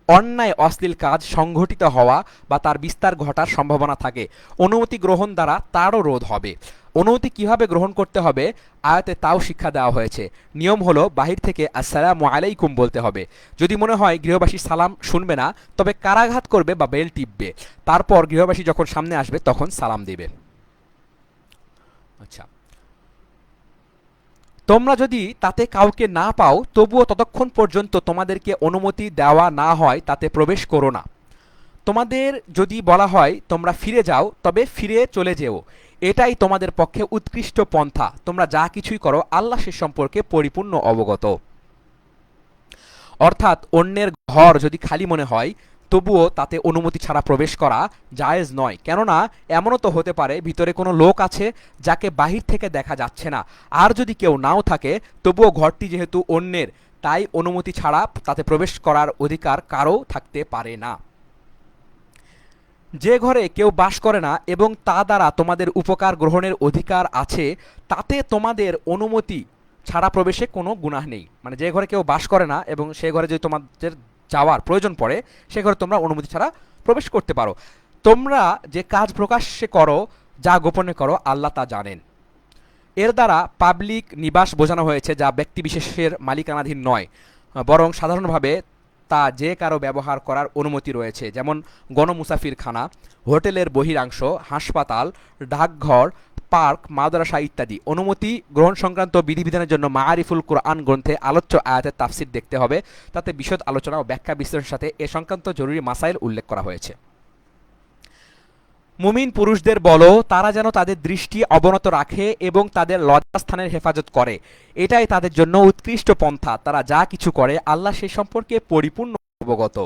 অন্যায় অশ্লীল কাজ সংঘটিত হওয়া বা তার বিস্তার ঘটার সম্ভাবনা থাকে। অনুমতি গ্রহণ দ্বারা তারও রোধ হবে। অনুমতি কিভাবে গ্রহণ করতে হবে আয়াতে তাও শিক্ষা দেওয়া হয়েছে। নিয়ম হলো বাহির থেকে আসসালামু আলাইকুম বলতে হবে। যদি মনে হয় গৃহবাসী সালাম শুনবে না তবে কারাঘাত করবে বা বেল টিপবে। তারপর গৃহবাসী যখন সামনে আসবে তখন সালাম দিবে। আচ্ছা, তোমরা যদি তাতে কাউকে না পাও তবুও ততক্ষণ পর্যন্ত তোমাদেরকে অনুমতি দেওয়া না হয় তাতে প্রবেশ করো না। তোমাদের যদি বলা হয় তোমরা ফিরে যাও তবে ফিরে চলে যেও। এটাই তোমাদের পক্ষে উৎকৃষ্ট পন্থা। তোমরা যা কিছুই করো আল্লাহ সে সম্পর্কে পরিপূর্ণ অবগত। অর্থাৎ অন্যের ঘর যদি খালি মনে হয় তবুও তাতে অনুমতি ছাড়া প্রবেশ করা জায়েজ নয়। কেননা এমনও তো হতে পারে ভিতরে কোনো লোক আছে যাকে বাহির থেকে দেখা যাচ্ছে না। আর যদি কেউ নাও থাকে তবুও ঘরটি যেহেতু অন্যের, তাই অনুমতি ছাড়া তাতে প্রবেশ করার অধিকার কারও থাকতে পারে না। যে ঘরে কেউ বাস করে না এবং তা দ্বারা তোমাদের উপকার গ্রহণের অধিকার আছে তাতে তোমাদের অনুমতি ছাড়া প্রবেশে কোনো গুনাহ নেই। মানে যে ঘরে কেউ বাস করে না এবং সে ঘরে যদি তোমাদের যাওয়ার প্রয়োজন পড়ে সে ঘরে তোমরা অনুমতি ছাড়া প্রবেশ করতে পারো। তোমরা যে কাজ প্রকাশ্যে করো যা গোপনে করো আল্লাহ তা জানেন। এর দ্বারা পাবলিক নিবাস বোঝানো হয়েছে যা ব্যক্তি বিশেষের মালিকানাধীন নয়, বরং সাধারণভাবে তা যে কারো ব্যবহার করার অনুমতি রয়েছে। যেমন গণমুসাফিরখানা, হোটেলের বহিরাংশ, হাসপাতাল, ডাকঘর, পার্ক, মাদ্রাসা ইত্যাদি। অনুমতি গ্রহণ সংক্রান্ত বিধিবিধানের জন্য মাআরিফুল কুরআন গ্রন্থে আলোচ্য আয়াতের তাফসির দেখতে হবে। তাতে বিশদ আলোচনা ও ব্যাখ্যা বিশ্লেষণের সাথে এ সংক্রান্ত জরুরি মাসাইল উল্লেখ করা হয়েছে। মুমিন পুরুষদের বলো তারা যেন তাদের দৃষ্টি অবনত রাখে এবং তাদের লজ্জাস্থানের হেফাজত করে। এটাই তাদের জন্য উৎকৃষ্ট পন্থা। তারা যা কিছু করে আল্লাহ সে সম্পর্কে পরিপূর্ণ অবগত।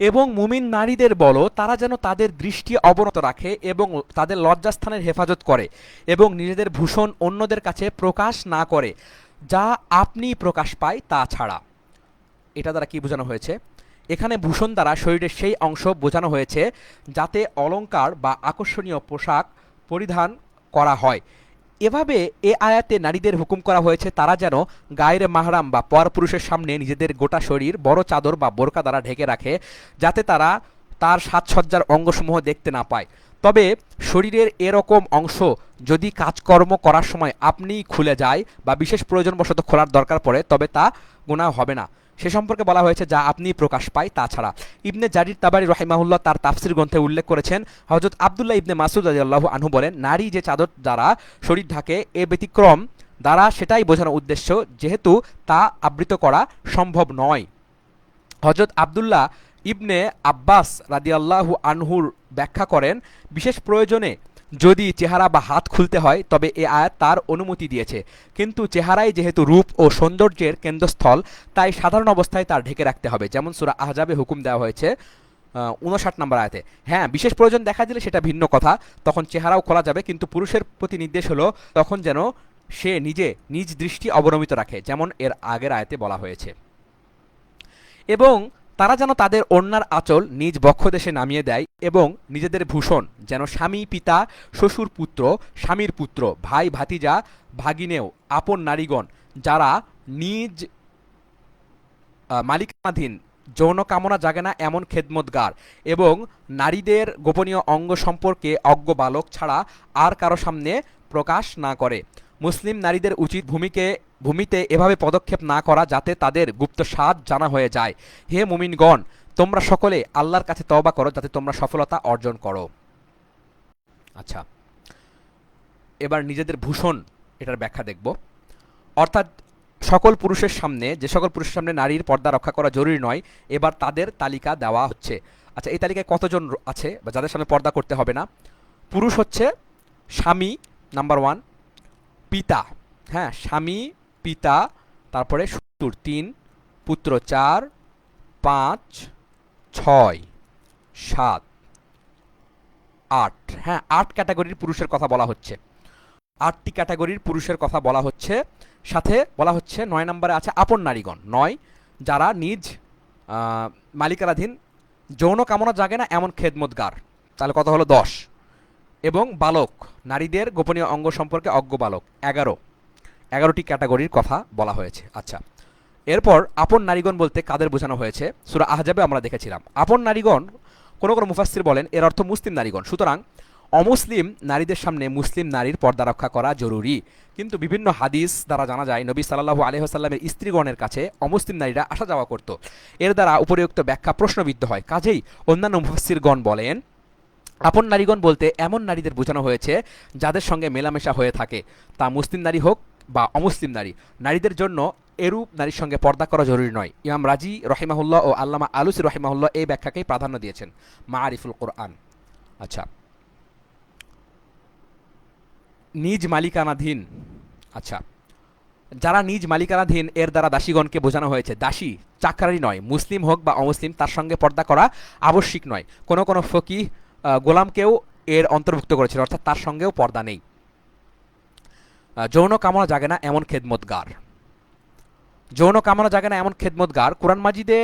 এবং মুমিন নারীদের বলো তারা যেন তাদের দৃষ্টি অবনত রাখে এবং তাদের লজ্জাস্থানের হেফাজত করে এবং নিজেদের ভূষণ অন্যদের কাছে প্রকাশ না করে, যা আপনি প্রকাশ পায় তা ছাড়া। এটা দ্বারা কি বোঝানো হয়েছে? এখানে ভূষণ দ্বারা শরীরের সেই অংশ বোঝানো হয়েছে যাতে অলংকার বা আকর্ষণীয় পোশাক পরিধান করা হয়। এভাবে এ আয়াতে নারীদের হুকুম করা হয়েছে তারা যেন গায়ের মাহরাম বা পরপুরুষের সামনে নিজেদের গোটা শরীর বড় চাদর বা বোরকা দ্বারা ঢেকে রাখে, যাতে তারা তার সাজসজ্জার অঙ্গসমূহ দেখতে না পায়। তবে শরীরের এরকম অংশ যদি কাজকর্ম করার সময় আপনিই খুলে যায় বা বিশেষ প্রয়োজনবশত খোলার দরকার পড়ে তবে তা গুনাহ হবে না। সে সম্পর্কে বলা হয়েছে যা আপনি প্রকাশ পায় তাছাড়া। ইবনে জারির তাবারি রাহিমাহুল্লাহ তার তাফসির গ্রন্থে উল্লেখ করেছেন, হযরত আব্দুল্লাহ ইবনে মাসউদ রাদিয়াল্লাহু আনহু বলেন, নারী যে চাদর দ্বারা শরীর ঢাকে এ ব্যতিক্রম দ্বারা সেটাই বোঝানোর উদ্দেশ্য যেহেতু তা আবৃত করা সম্ভব নয়। হযরত আব্দুল্লাহ ইবনে আব্বাস রাদিয়াল্লাহু আনহুর ব্যাখ্যা করেন, বিশেষ প্রয়োজনে যদি চেহারা বা হাত খুলতে হয় তবে এ আয়াত তার অনুমতি দিয়েছে, কিন্তু চেহারাই যেহেতু রূপ ও সৌন্দর্যের কেন্দ্রস্থল তাই সাধারণ অবস্থায় তার ঢেকে রাখতে হবে, যেমন সূরা আহজাবে হুকুম দেওয়া হয়েছে 59 নম্বর আয়াতে। হ্যাঁ, বিশেষ প্রয়োজন দেখা দিলে সেটা ভিন্ন কথা, তখন চেহারাও খোলা যাবে, কিন্তু পুরুষের প্রতি নির্দেশ হলো তখন যেন সে নিজ দৃষ্টি অবনমিত রাখে, যেমন এর আগের আয়াতে বলা হয়েছে। এবং তারা যেন তাদের ওড়নার আঁচল নিজ বক্ষদেশে নামিয়ে দেয় এবং নিজেদের ভূষণ যেন স্বামী, পিতা, শ্বশুর পুত্র, স্বামীর পুত্র, ভাই, ভাতিজা, ভাগিনেও, আপন নারীগণ যারা নিজ মালিকানাধীন যৌন কামনা জাগে না এমন খেদমতগার এবং নারীদের গোপনীয় অঙ্গ সম্পর্কে অজ্ঞ বালক ছাড়া আর কারো সামনে প্রকাশ না করে। মুসলিম নারীদের উচিত ভূমিতে এভাবে পদক্ষেপ না করা যাতে তাদের গুপ্ত স্বাদ জানা হয়ে যায়। হে মুমিনগণ, তোমরা সকলে আল্লাহর কাছে তওবা করো যাতে তোমরা সফলতা অর্জন করো। আচ্ছা, এবার নিজেদের ভূষণ এটার ব্যাখ্যা দেখব। অর্থাৎ যে সকল পুরুষের সামনে নারীর পর্দা রক্ষা করা জরুরি নয়, এবার তাদের তালিকা দেওয়া হচ্ছে। আচ্ছা, এই তালিকায় কতজন আছে বা যাদের সামনে পর্দা করতে হবে না? পুরুষ হচ্ছে স্বামী নাম্বার 1, পিতা, হ্যাঁ স্বামী, পিতা, তারপরে শ্বশুর 3, পুত্র 4, 5, 6, 7, 8, হ্যাঁ 8 ক্যাটাগরির পুরুষের কথা বলা হচ্ছে। 8টি ক্যাটাগরির পুরুষের কথা বলা হচ্ছে। সাথে বলা হচ্ছে 9 নম্বরে আছে আপন নারীগণ। 9, যারা নিজ মালিকানাধীন যৌন কামনা জাগে না এমন খেদমতগার, তাহলে কত হলো 10। এবং বালক, নারীদের গোপনীয় অঙ্গ সম্পর্কে অজ্ঞ বালক 11টি ক্যাটাগরির কথা বলা হয়েছে। আচ্ছা, এরপর আপন নারীগণ বলতে কাদের বোঝানো হয়েছে সূরা আহজাবে আমরা দেখেছিলাম। আপন নারীগণ কোনো কোনো মুফাসসির বলেন এর অর্থ মুসলিম নারীগণ। সুতরাং অমুসলিম নারীদের সামনে মুসলিম নারীর পর্দা রক্ষা করা জরুরি। কিন্তু বিভিন্ন হাদিস দ্বারা জানা যায় নবী সাল্লাল্লাহু আলাইহি ওয়াসাল্লামের স্ত্রীগণের কাছে অমুসলিম নারীরা আসা যাওয়া করত। এর দ্বারা উপরিউক্ত ব্যাখ্যা প্রশ্নবিদ্ধ হয়। কাজেই অন্যান্য মুফাসসিরগণ বলেন আপন নারীগণ বলতে এমন নারীদের বোঝানো হয়েছে যাদের সঙ্গে মেলামেশা হয়ে থাকে, তা মুসলিম নারী হোক বা অমুসলিম নারী। নারীদের জন্য এরূপ নারীর সঙ্গে পর্দা করা জরুরি নয়। ইমাম রাজি রহিমাহুল্লাহ ও আল্লামা আলুসি রহিমাহুল্লাহ এই ব্যাখ্যাকেই প্রাধান্য দিয়েছেন মাআরিফুল কোরআন। আচ্ছা, নিজ মালিকানাধীন। আচ্ছা, যারা নিজ মালিকানাধীন এর দ্বারা দাসীগণকে বোঝানো হয়েছে। দাসী চাকরানি নয়, মুসলিম হোক বা অমুসলিম তার সঙ্গে পর্দা করা আবশ্যিক নয়। কোনো কোনো ফকিহ গোলামকেও এর অন্তর্ভুক্ত করেছিল, অর্থাৎ তার সঙ্গেও পর্দা নেই। যৌন কামনা জাগে না এমন খেদমতগার। যৌন কামনা জাগে না এমন খেদমতগার কোরআন মাজিদে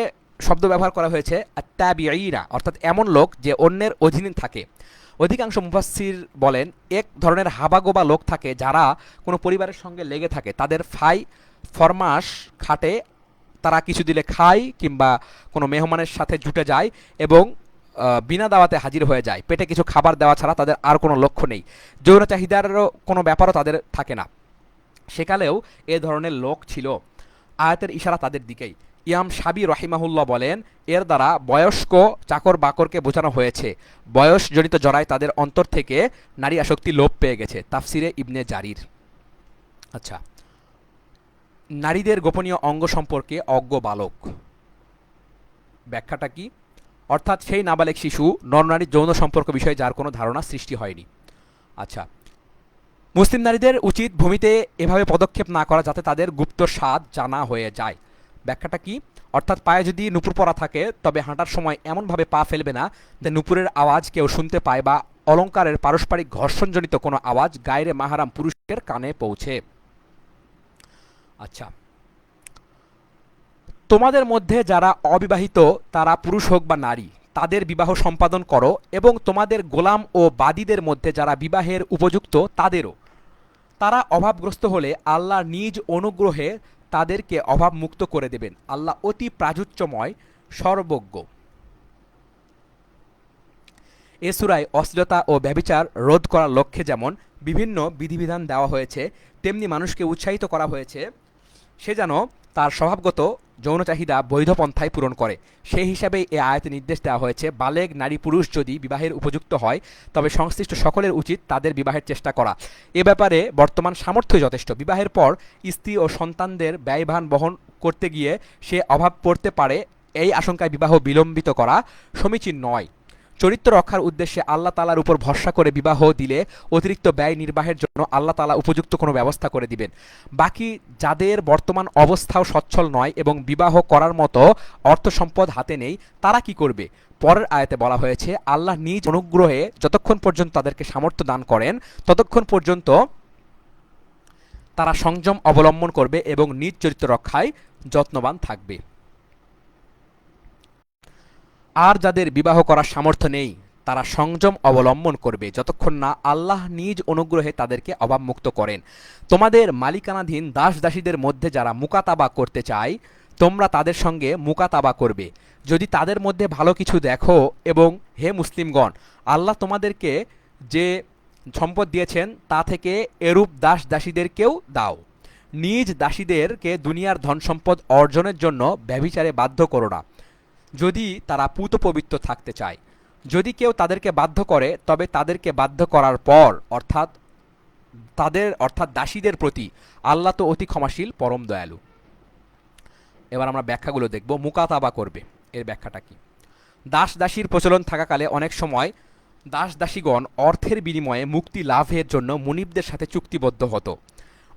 শব্দ ব্যবহার করা হয়েছে আত্তাবিঈনা, অর্থাৎ এমন লোক যে অন্যের অধীনে থাকে। অধিকাংশ মুফাসসির বলেন এক ধরনের হাবাগোবা লোক থাকে যারা কোনো পরিবারের সঙ্গে লেগে থাকে, তাদের ফরমাস খাটে, তারা কিছু দিলে খায় কিংবা কোনো মেহমানের সাথে জুটে যায় এবং বিনা দাওয়াতে হাজির হয়ে যায়। পেটে কিছু খাবার দেওয়া ছাড়া তাদের আর কোনো লক্ষ্য নেই। যৌন চাহিদারও কোনো ব্যাপারও তাদের থাকে না। সেকালেও এ ধরনের লোক ছিল। আয়াতের ইশারা তাদের দিকেই। ইমাম শাবি রহিমাহুল্লাহ বলেন এর দ্বারা বয়স্ক চাকর বাকরকে বোঝানো হয়েছে। বয়সজনিত জরায় তাদের অন্তর থেকে নারী আসক্তি লোপ পেয়ে গেছে। তাফসিরে ইবনে জারির। আচ্ছা, নারীদের গোপনীয় অঙ্গ সম্পর্কে অজ্ঞ বালক ব্যাখ্যাটা কি? অর্থাৎ সেই নাবালেক শিশু নরনারীর যৌন সম্পর্ক বিষয়ে যার কোনো ধারণা সৃষ্টি হয়নি। আচ্ছা, মুসলিম নারীদের উচিত ভূমিতে এভাবে পদক্ষেপ না করা যাতে তাদের গুপ্ত স্বাদ জানা হয়ে যায়। ব্যাখ্যাটা কি? অর্থাৎ পায়ে যদি নুপুর পরা থাকে তবে হাঁটার সময় এমনভাবে পা ফেলবে না যে নুপুরের আওয়াজ কেউ শুনতে পায় বা অলঙ্কারের পারস্পরিক ঘর্ষণজনিত কোনো আওয়াজ গায়রে মাহারাম পুরুষের কানে পৌঁছে। আচ্ছা, তোমাদের মধ্যে যারা অবিবাহিত তারা পুরুষ হোক বা নারী তাদের বিবাহ সম্পাদন করো এবং তোমাদের গোলাম ও বাদীদের মধ্যে যারা বিবাহের উপযুক্ত তাদেরও। তারা অভাবগ্রস্ত হলে আল্লাহ নিজ অনুগ্রহে তাদেরকে অভাব মুক্ত করে দেবেন। আল্লাহ অতি প্রাচুর্যময়, সর্বজ্ঞ। এ সূরায় অশ্লীলতা ও ব্যভিচার রোধ করার লক্ষ্যে যেমন বিভিন্ন বিধিবিধান দেওয়া হয়েছে, তেমনি মানুষকে উৎসাহিত করা হয়েছে সে যেন তার স্বভাবগত যৌন চাহিদা বৈধ পন্থায় পূরণ করে। সেই হিসাবেই এ আয়াতে নির্দেশ দেওয়া হয়েছে বালেগ নারী পুরুষ যদি বিবাহের উপযুক্ত হয় তবে সংশ্লিষ্ট সকলের উচিত তাদের বিবাহের চেষ্টা করা। এ ব্যাপারে বর্তমান সামর্থ্য যথেষ্ট। বিবাহের পর স্ত্রী ও সন্তানদের ব্যয়ভার বহন করতে গিয়ে সে অভাব পড়তে পারে, এই আশঙ্কায় বিবাহ বিলম্বিত করা সমীচীন নয়। চরিত্র রক্ষার উদ্দেশ্যে আল্লাহ তাআলার উপর ভরসা করে বিবাহ দিলে অতিরিক্ত ব্যয় নির্বাহের জন্য আল্লাহ তাআলা উপযুক্ত কোনো ব্যবস্থা করে দিবেন। বাকি যাদের বর্তমান অবস্থাও সচ্ছল নয় এবং বিবাহ করার মতো অর্থ সম্পদ হাতে নেই তারা কি করবে? পরের আয়াতে বলা হয়েছে আল্লাহ নিজ অনুগ্রহে যতক্ষণ পর্যন্ত তাদেরকে সামর্থ্য দান করেন ততক্ষণ পর্যন্ত তারা সংযম অবলম্বন করবে এবং নিজ চরিত্র রক্ষায় যত্নবান থাকবে। আর যাদের বিবাহ করার সামর্থ্য নেই তারা সংযম অবলম্বন করবে যতক্ষণ না আল্লাহ নিজ অনুগ্রহে তাদেরকে অভাবমুক্ত করেন। তোমাদের মালিকানাধীন দাস দাসীদের মধ্যে যারা মুকাতাবা করতে চায় তোমরা তাদের সঙ্গে মুকাতাবা করবে যদি তাদের মধ্যে ভালো কিছু দেখো, এবং হে মুসলিমগণ, আল্লাহ তোমাদেরকে যে সম্পদ দিয়েছেন তা থেকে এরূপ দাস দাসীদেরকেও দাও। নিজ দাসীদেরকে দুনিয়ার ধন সম্পদ অর্জনের জন্য ব্যভিচারে বাধ্য করো না, যদি তারা পূত পবিত্র থাকতে চায়। যদি কেউ তাদেরকে বাধ্য করে, তবে তাদেরকে বাধ্য করার পর অর্থাৎ দাসীদের প্রতি আল্লাহ তো অতি ক্ষমাশীল, পরম দয়ালু। এবার আমরা ব্যাখ্যাগুলো দেখব। মুকাতাবা করবে, এর ব্যাখ্যাটা কি? দাস দাসীর প্রচলন থাকাকালে অনেক সময় দাস দাসীগণ অর্থের বিনিময়ে মুক্তি লাভের জন্য মুনিবদের সাথে চুক্তিবদ্ধ হতো।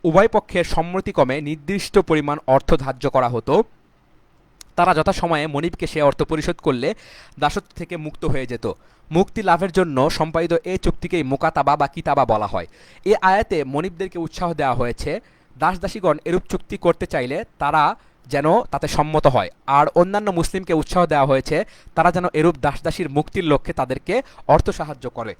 উভয় পক্ষের সম্মতিক্রমে নির্দিষ্ট পরিমাণ অর্থ ধার্য করা হতো। তারা যথাসময়ে মনিবকে সে অর্থ পরিশোধ করলে দাসত্ব থেকে মুক্ত হয়ে যেত। মুক্তি লাভের জন্য সম্পাদিত এই চুক্তিকেই মুকাতাবা বা কিতাবা বলা হয়। এ আয়াতে মনিবদেরকে উৎসাহ দেওয়া হয়েছে, দাস দাসীগণ এরূপ চুক্তি করতে চাইলে তারা যেন তাতে সম্মত হয়, আর অন্যান্য মুসলিমকে উৎসাহ দেওয়া হয়েছে তারা যেন এরূপ দাস দাসীর মুক্তির লক্ষ্যে তাদেরকে অর্থ সাহায্য করে।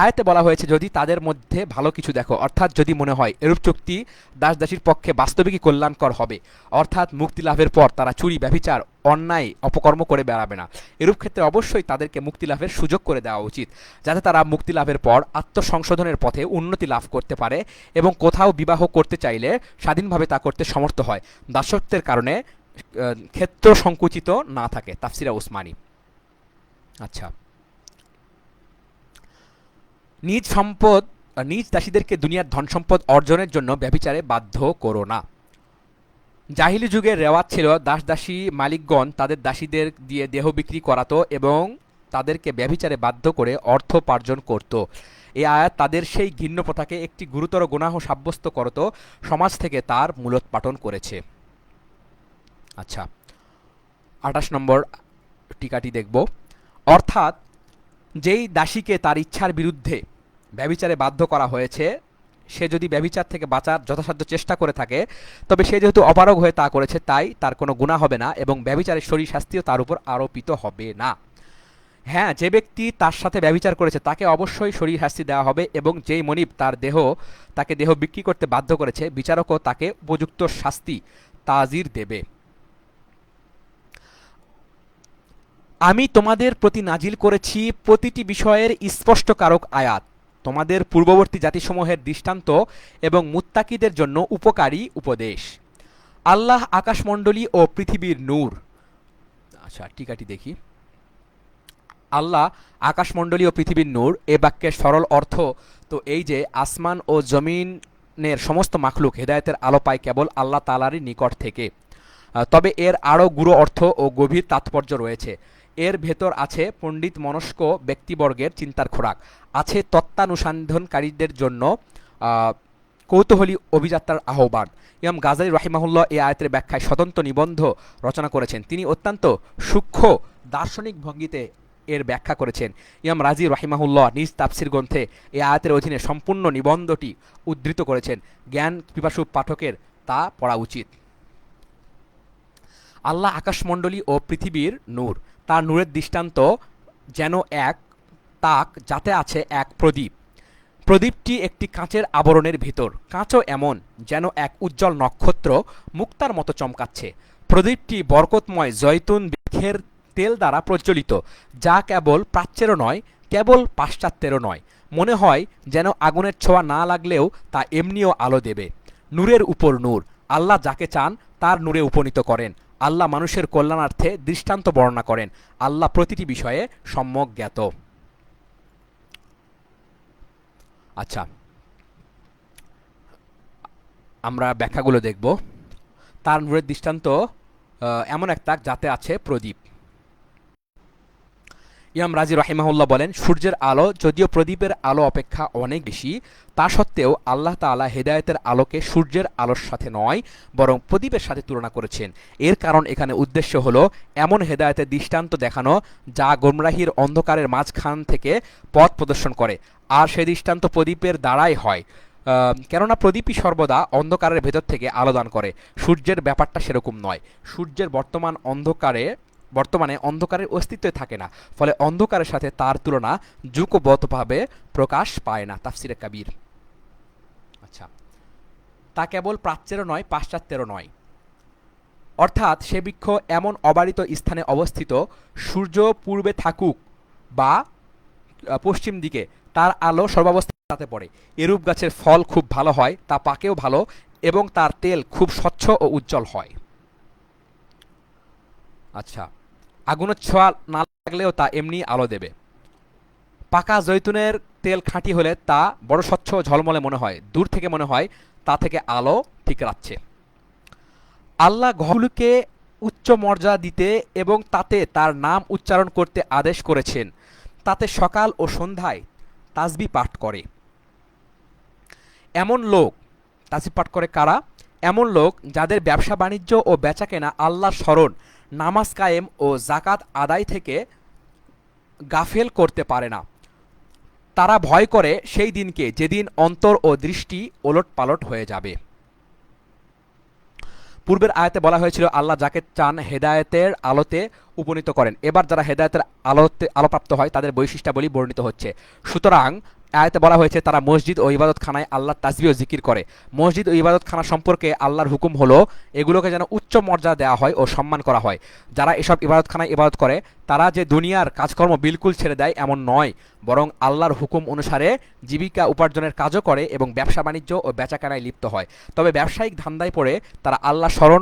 আয়াতে বলা হয়েছে যদি তাদের মধ্যে ভালো কিছু দেখো, অর্থাৎ যদি মনে হয় এরূপ চুক্তি দাস দাসীর পক্ষে বাস্তবিকই কল্যাণকর হবে, অর্থাৎ মুক্তি লাভের পর তারা চুরি, ব্যভিচার, অন্যায়, অপকর্ম করে বেড়াবে না, এরূপ ক্ষেত্রে অবশ্যই তাদেরকে মুক্তি লাভের সুযোগ করে দেওয়া উচিত, যাতে তারা মুক্তি লাভের পর আত্মসংশোধনের পথে উন্নতি লাভ করতে পারে এবং কোথাও বিবাহ করতে চাইলে স্বাধীনভাবে তা করতে সমর্থ হয়, দাসত্বের কারণে ক্ষেত্র সংকুচিত না থাকে। তাফসিরে উসমানী। আচ্ছা, নিজ দাসীদেরকে দুনিয়ার ধন সম্পদ অর্জনের জন্য ব্যভিচারে বাধ্য করো না। জাহিলি যুগের রেওয়াজ ছিল দাস দাসী মালিকগণ তাদের দাসীদের দিয়ে দেহ বিক্রি করাতো এবং তাদেরকে ব্যভিচারে বাধ্য করে অর্থ উপার্জন করত। এই আয়াত তাদের সেই ঘৃণ্য প্রথাকে একটি গুরুতর গুনাহ সাব্যস্ত করত, সমাজ থেকে তার মূলোৎপাটন করেছে। আচ্ছা, 28 নম্বর টিকাটি দেখব। অর্থাৎ যেই দাসীকে তার ইচ্ছার বিরুদ্ধে ব্যভিচারে বাধ্য করা হয়েছে, সে যদি ব্যভিচার থেকে বাঁচার যথাসাধ্য চেষ্টা করে থাকে, তবে সে যেহেতু অপারগ হয়ে তা করেছে, তাই তার কোনো গুনাহ হবে না এবং ব্যভিচারের শরীর শাস্তিও তার উপর আরোপিত হবে না। হ্যাঁ, যে ব্যক্তি তার সাথে ব্যভিচার করেছে তাকে অবশ্যই শরীর শাস্তি দেওয়া হবে, এবং যেই মনিব তাকে দেহ বিক্রি করতে বাধ্য করেছে, বিচারকও তাকে উপযুক্ত শাস্তি তাজির দেবে। আমি তোমাদের প্রতি নাজিল করেছি প্রতিটি বিষয়ের স্পষ্টকারক আয়াত, তোমাদের পূর্ববর্তী জাতিসমূহের দৃষ্টান্ত এবং মুত্তাকিদের জন্য উপকারী উপদেশ। আল্লাহ আকাশমণ্ডলী ও পৃথিবীর নূর। আচ্ছা, টিকাটি দেখি। আল্লাহ আকাশমণ্ডলী ও পৃথিবীর নূর, এ বাক্যের সরল অর্থ তো এই যে আসমান ও জমিনের সমস্ত মাখলুক হেদায়েতের আলো পায় কেবল আল্লাহ তাআলারই নিকট থেকে। তবে এর আরও গূঢ় অর্থ ও গভীর তাৎপর্য রয়েছে। এর ভেতর আছে পণ্ডিত মনস্ক ব্যক্তিবর্গের চিন্তার খোরাক, আছে তত্ত্বানুসন্ধানকারীদের জন্য কৌতূহলী অভিযাত্রার আহ্বান। ইমাম গাজালি রাহিমাহুল্লাহ এই আয়াতের ব্যাখ্যায় স্বতন্ত্র নিবন্ধ রচনা করেছেন। তিনি অত্যন্ত সূক্ষ্ম দার্শনিক ভঙ্গিতে এর ব্যাখ্যা করেছেন। ইমাম রাজি রাহিমাহুল্লাহ নিজ তাফসির গ্রন্থে এই আয়াতের অধীনে সম্পূর্ণ নিবন্ধটি উদ্ধৃত করেছেন। জ্ঞান পিপাসু পাঠকের তা পড়া উচিত। আল্লাহ আকাশমণ্ডলী ও পৃথিবীর নূর, তার নূরের দৃষ্টান্ত যেন এক তাক যাতে আছে এক প্রদীপ। প্রদীপটি একটি কাঁচের আবরণের ভিতর, কাঁচও এমন যেন এক উজ্জ্বল নক্ষত্র মুক্তার মতো চমকাচ্ছে। প্রদীপটি বরকতময় জয়তুন বৃক্ষের তেল দ্বারা প্রজ্বলিত, যা কেবল প্রাচ্যেরও নয়, কেবল পাশ্চাত্যেরও নয়। মনে হয় যেন আগুনের ছোঁয়া না লাগলেও তা এমনিও আলো দেবে। নূরের উপর নূর, আল্লাহ যাকে চান তার নূরে উপনীত করেন। আল্লাহ মানুষের কল্যাণার্থে দৃষ্টান্ত বর্ণনা করেন। আল্লাহ প্রতিটি বিষয়ে সম্যক জ্ঞাত। আচ্ছা, আমরা ব্যাখ্যাগুলো দেখব। তার নূরের দৃষ্টান্ত এমন এক তাক যাতে আছে প্রদীপ। ইমাম রাজি রাহিমাহুল্লাহ বলেন, সূর্যের আলো যদিও প্রদীপের আলো অপেক্ষা অনেক বেশি, তা সত্ত্বেও আল্লাহ তাআলা হেদায়েতের আলোকে সূর্যের আলোর সাথে নয় বরং প্রদীপের সাথে তুলনা করেছেন। এর কারণ এখানে উদ্দেশ্য হলো এমন হেদায়েতের দৃষ্টান্ত দেখানো যা গোমরাহির অন্ধকারের মাঝখান থেকে পথ প্রদর্শন করে, আর সেই দৃষ্টান্ত প্রদীপের দ্বারাই হয়। কেননা প্রদীপই সর্বদা অন্ধকারের ভেতর থেকে আলো দান করে। সূর্যের ব্যাপারটা সেরকম নয়। সূর্যের বর্তমানে অন্ধকারের অস্তিত্বে থাকে না, ফলে অন্ধকারের সাথে তার তুলনা যুগপৎভাবে প্রকাশ পায় না। তাফসিরে কাবীর। আচ্ছা, তা কেবল প্রাচ্যেরও নয়, পাশ্চাত্যেরও নয়। অর্থাৎ সে বৃক্ষ এমন অবারিত স্থানে অবস্থিত, সূর্য পূর্বে থাকুক বা পশ্চিম দিকে, তার আলো সর্বাবস্থাতে পড়ে। এরূপ গাছের ফল খুব ভালো হয়, তা পাকেও ভালো, এবং তার তেল খুব স্বচ্ছ ও উজ্জ্বল হয়। আচ্ছা, আগুনের ছোঁয়া না লাগলেও তা এমনি আলো দেবে। পাকা জৈতুনের তেল খাঁটি হলে তা বড় স্বচ্ছ ও ঝলমলে মনে হয়, দূর থেকে মনে হয় তা থেকে আলো ঠিক রাখছে। আল্লাহ ঘরগুলোকে উচ্চ মর্যাদা দিতে এবং তাতে তার নাম উচ্চারণ করতে আদেশ করেছেন। তাতে সকাল ও সন্ধ্যায় তাসবিহ পাঠ করে এমন লোক, তাসবিহ পাঠ করে কারা? এমন লোক যাদের ব্যবসা বাণিজ্য ও বেচাকেনা আল্লাহর স্মরণ, নামাজ কায়েম ও জাকাত আদায় থেকে গাফেল করতে পারে না। তারা ভয় করে সেই দিনকে যেদিন অন্তর ও দৃষ্টি ওলটপালট হয়ে যাবে। পূর্বের আয়াতে বলা হয়েছিল আল্লাহ যাকে চান হেদায়েতের আলোতে উপনীত করেন। এবার যারা হেদায়েতের আলোপ্রাপ্ত হয় তাদের বৈশিষ্ট্যাবলী বর্ণিত হচ্ছে। সুতরাং আয়াতে বলা হয়েছে তারা মসজিদ ও ইবাদতখানায় আল্লাহর তাসবিহ ও জিকির করে। মসজিদ ও ইবাদতখানা সম্পর্কে আল্লাহর হুকুম হলো এগুলোকে যেন উচ্চ মর্যাদা দেওয়া হয় ও সম্মান করা হয়। যারা এসব ইবাদতখানায় ইবাদত করে তারা যে দুনিয়ার কাজকর্ম বিলকুল ছেড়ে দেয় এমন নয়, বরং আল্লাহর হুকুম অনুসারে জীবিকা উপার্জনের কাজও করে এবং ব্যবসা বাণিজ্য ও বেচাকেনায় লিপ্ত হয়। তবে ব্যবসায়িক ধান্দায় পড়ে তারা আল্লাহ স্মরণ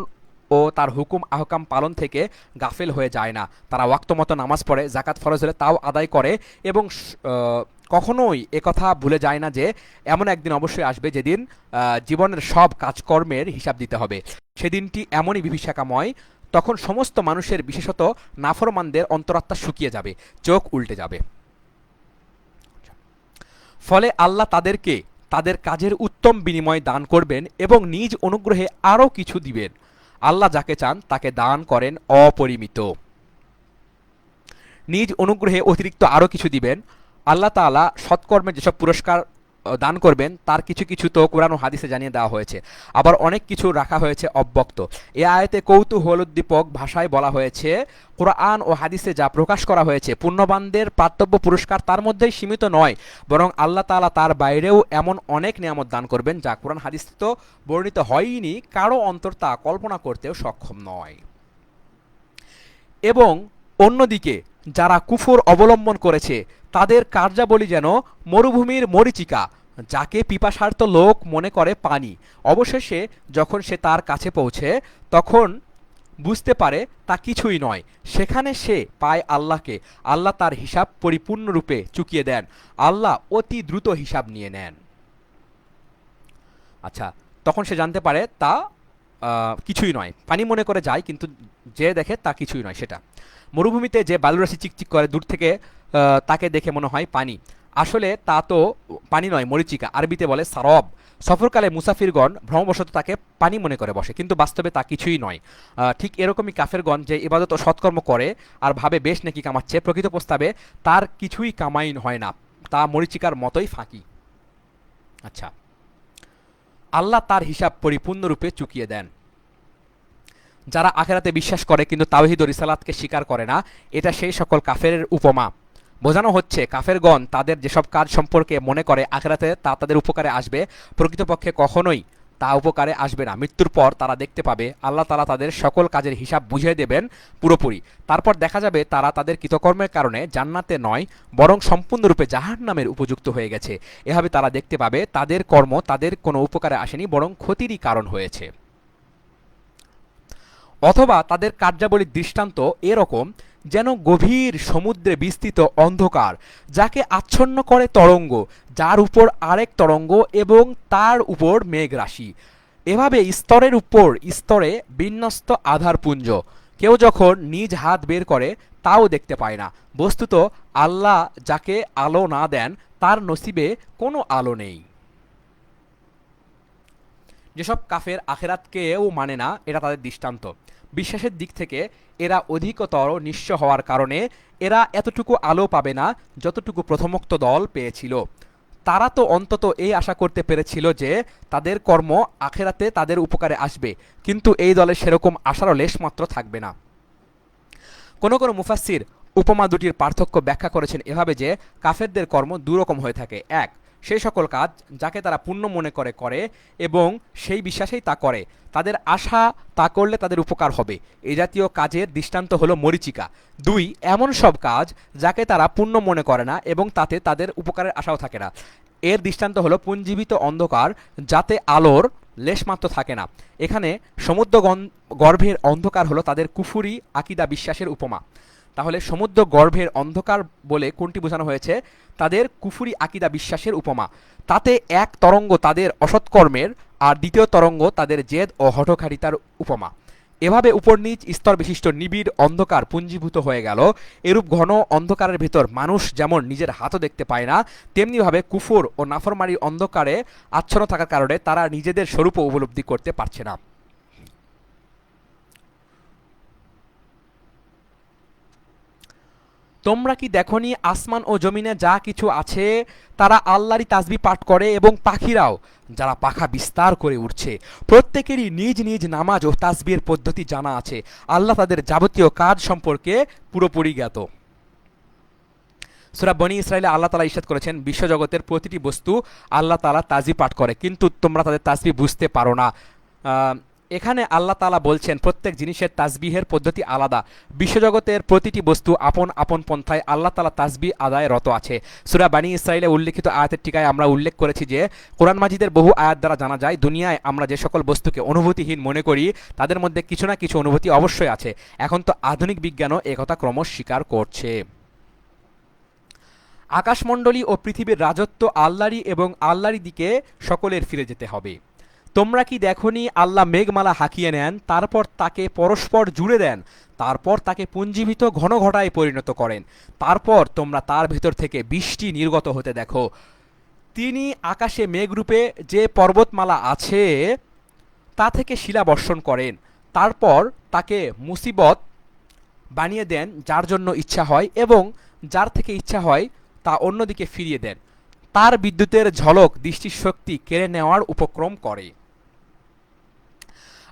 ও তার হুকুম আহকাম পালন থেকে গাফেল হয়ে যায় না। তারা ওয়াক্ত মতো নামাজ পড়ে, জাকাত ফরজ হলে তাও আদায় করে এবং কখনোই একথা ভুলে যায় না যে এমন একদিন অবশ্যই আসবে যেদিন জীবনের সব কাজকর্মের হিসাব দিতে হবে। সেদিনটি এমনই বিভীষিকাময়, তখন সমস্ত মানুষের, বিশেষত নাফরমানদের অন্তরাত্মা শুকিয়ে যাবে, চোখ উল্টে যাবে। ফলে আল্লাহ তাদেরকে তাদের কাজের উত্তম বিনিময় দান করবেন এবং নিজ অনুগ্রহে আরও কিছু দিবেন। আল্লাহ যাকে চান তাকে দান করেন অপরিমিত। নিজ অনুগ্রহে অতিরিক্ত আরও কিছু দিবেন। আল্লাহ তাআলা সৎকর্মের যেসব পুরস্কার দান করবেন তার কিছু কিছু তো কোরআন ও হাদিসে জানিয়ে দেওয়া হয়েছে, আবার অনেক কিছু রাখা হয়েছে অব্যক্ত। এ আয়াতে কৌতূহলোদ্দীপক ভাষায় বলা হয়েছে কোরআন ও হাদিসে যা প্রকাশ করা হয়েছে পুণ্যবানদের প্রাপ্তব্য পুরস্কার তার মধ্যেই সীমিত নয়, বরং আল্লাহ তাআলা তার বাইরেও এমন অনেক নিয়ামত দান করবেন যা কোরআন হাদিস তো বর্ণিত হয়নি, কারো অন্তর তা কল্পনা করতেও সক্ষম নয়। এবং অন্যদিকে যারা কুফর অবলম্বন করেছে তাদের কার্যাবলী যেন মরুভূমির মরীচিকা, যাকে পিপাসার্ত লোক মনে করে পানি। অবশেষে যখন সে তার কাছে পৌঁছে তখন বুঝতে পারে তা কিছুই নয়। সেখানে সে পায় আল্লাহকে। আল্লাহ তার হিসাব পরিপূর্ণরূপে চুকিয়ে দেন। আল্লাহ অতি দ্রুত হিসাব নিয়ে নেন। আচ্ছা, তখন সে জানতে পারে তা কিছুই নয়, পানি মনে করে যায়, কিন্তু যে দেখে তা কিছুই নয় সেটা। মরুভূমিতে যে বালুরাশি চিকচিক করে দূর থেকে তাকে দেখে মনে হয় পানি, আসলে তা তো পানি নয়, মরিচিকা, আরবিতে বলে সারব। সফরকালে মুসাফিরগণ ভ্রমবশত তাকে পানি মনে করে বসে, কিন্তু বাস্তবে তা কিছুই নয়। ঠিক এরকমই কাফেরগণ যে ইবাদত ও সৎকর্ম করে আর ভাবে বেশ নেকি কামাচ্ছে, প্রকৃত প্রস্তাবে তার কিছুই কামাই হয় না, তা মরিচিকার মতোই ফাঁকি। আচ্ছা, আল্লাহ তার হিসাব পরিপূর্ণরূপে চুকিয়ে দেন। যারা আখেরাতে বিশ্বাস করে কিন্তু তাওহীদ ও রিসালাতকে স্বীকার করে না, এটা সেই সকল কাফেরের উপমা। বোঝানো হচ্ছে কাফেরগণ তাদের যেসব কাজ সম্পর্কে মনে করে আখেরাতে তা তাদের উপকারে আসবে, প্রকৃতপক্ষে কখনোই তা উপকারে আসবে না। মৃত্যুর পর তারা দেখতে পাবে আল্লাহ তাআলা তাদের সকল কাজের হিসাব বুঝিয়ে দেবেন পুরোপুরি। তারপর দেখা যাবে তারা তাদের কৃতকর্মের কারণে জান্নাতে নয় বরং সম্পূর্ণরূপে জাহান্নামের উপযুক্ত হয়ে গেছে। এভাবে তারা দেখতে পাবে তাদের কর্ম তাদের কোনো উপকারে আসেনি, বরং ক্ষতিরই কারণ হয়েছে। অথবা তাদের কার্যাবলীর দৃষ্টান্ত এরকম, যেন গভীর সমুদ্রে বিস্তৃত অন্ধকার, যাকে আচ্ছন্ন করে তরঙ্গ, যার উপর আরেক তরঙ্গ এবং তার উপর মেঘরাশি। এভাবে স্তরের উপর স্তরে বিন্যস্ত আধারপুঞ্জ। কেউ যখন নিজ হাত বের করে তাও দেখতে পায় না। বস্তুত আল্লাহ যাকে আলো না দেন তার নসিবে কোনো আলো নেই। যেসব কাফের আখেরাতকেও মানে না, এটা তাদের দৃষ্টান্ত। বিশ্বাসের দিক থেকে এরা অধিকতর নিঃস্ব হওয়ার কারণে এরা এতটুকু আলো পাবে না যতটুকু প্রথমোক্ত দল পেয়েছিল। তারা তো অন্তত এই আশা করতে পেরেছিল যে তাদের কর্ম আখেরাতে তাদের উপকারে আসবে, কিন্তু এই দলের সেরকম আশারও লেশমাত্র থাকবে না। কোনো কোনো মুফাসসির উপমা দুটির পার্থক্য ব্যাখ্যা করেছেন এভাবে যে কাফেরদের কর্ম দুরকম হয়ে থাকে। এক, সেই সকল কাজ যাকে তারা পুণ্য মনে করে করে এবং সেই বিশ্বাসেই তা করে, তাদের আশা তা করলে তাদের উপকার হবে। এই জাতীয় কাজের দৃষ্টান্ত হলো মরীচিকা। 2, এমন সব কাজ যাকে তারা পুণ্য মনে করে না এবং তাতে তাদের উপকারের আশাও থাকে না। এর দৃষ্টান্ত হলো পুঞ্জীবিত অন্ধকার যাতে আলোর লেশমাত্র থাকে না। এখানে সমুদ্র গর্ভের অন্ধকার হলো তাদের কুফুরি আকিদা বিশ্বাসের উপমা। তাহলে সমুদ্র গর্ভের অন্ধকার বলে কোনটি বোঝানো হয়েছে? তাদের কুফুরি আকিদা বিশ্বাসের উপমা। তাতে এক তরঙ্গ তাদের অসৎকর্মের আর দ্বিতীয় তরঙ্গ তাদের জেদ ও হঠকারিতার উপমা। এভাবে উপর নিচ স্তর বিশিষ্ট নিবিড় অন্ধকার পুঞ্জীভূত হয়ে গেল। এরূপ ঘন অন্ধকারের ভেতর মানুষ যেমন নিজের হাতও দেখতে পায় না, তেমনিভাবে কুফর ও নাফরমানির অন্ধকারে আচ্ছন্ন থাকার কারণে তারা নিজেদের স্বরূপও উপলব্ধি করতে পারছে না। তোমরা কি দেখনি আসমান ও জমিনে যা কিছু আছে তারা আল্লাহরই তাসবিহ পাঠ করে এবং পাখিরাও যারা পাখা বিস্তার করে উঠছে প্রত্যেকেরই নিজ নিজ নামাজ ও তাসবিহের পদ্ধতি জানা আছে। আল্লাহ তাদের যাবতীয় কাজ সম্পর্কে পুরোপুরি জ্ঞাত। সূরা বনী ইসরাঈলে আল্লাহ তাআলা ইরশাদ করেছেন, বিশ্বজগতের প্রতিটি বস্তু আল্লাহ তাআলা তাসবিহ পাঠ করে, কিন্তু তোমরা তাদের তাসবিহ বুঝতে পারো না। এখানে আল্লাহ তাআলা বলছেন প্রত্যেক জিনিসের তাসবিহের পদ্ধতি আলাদা। বিশ্বজগতের প্রতিটি বস্তু আপন আপন পন্থায় আল্লাহ তাআলা তাসবিহ আদায়ে রত আছে। সূরা বনী ইসরাঈলে উল্লেখিত আয়াতের টিকায় আমরা উল্লেখ করেছি যে কোরআন মাজিদের বহু আয়াত দ্বারা জানা যায় দুনিয়ায় আমরা যে সকল বস্তুকে অনুভূতিহীন মনে করি তাদের মধ্যে কিছু না কিছু অনুভূতি অবশ্যই আছে। এখন তো আধুনিক বিজ্ঞানও একথা ক্রমশ স্বীকার করছে। আকাশমণ্ডলী ও পৃথিবীর রাজত্ব আল্লাহরই এবং আল্লাহরই দিকে সকলের ফিরে যেতে হবে। তোমরা কি দেখনি আল্লাহ মেঘমালা হাঁকিয়ে নেন, তারপর তাকে পরস্পর জুড়ে দেন, তারপর তাকে পুঞ্জীভূত ঘন ঘটায় পরিণত করেন, তারপর তোমরা তার ভেতর থেকে বৃষ্টি নির্গত হতে দেখো। তিনি আকাশে মেঘরূপে যে পর্বতমালা আছে তা থেকে শিলা বর্ষণ করেন, তারপর তাকে মুসিবত বানিয়ে দেন যার জন্য ইচ্ছা হয় এবং যার থেকে ইচ্ছা হয় তা অন্যদিকে ফিরিয়ে দেন। তার বিদ্যুতের ঝলক দৃষ্টিশক্তি কেড়ে নেওয়ার উপক্রম করে।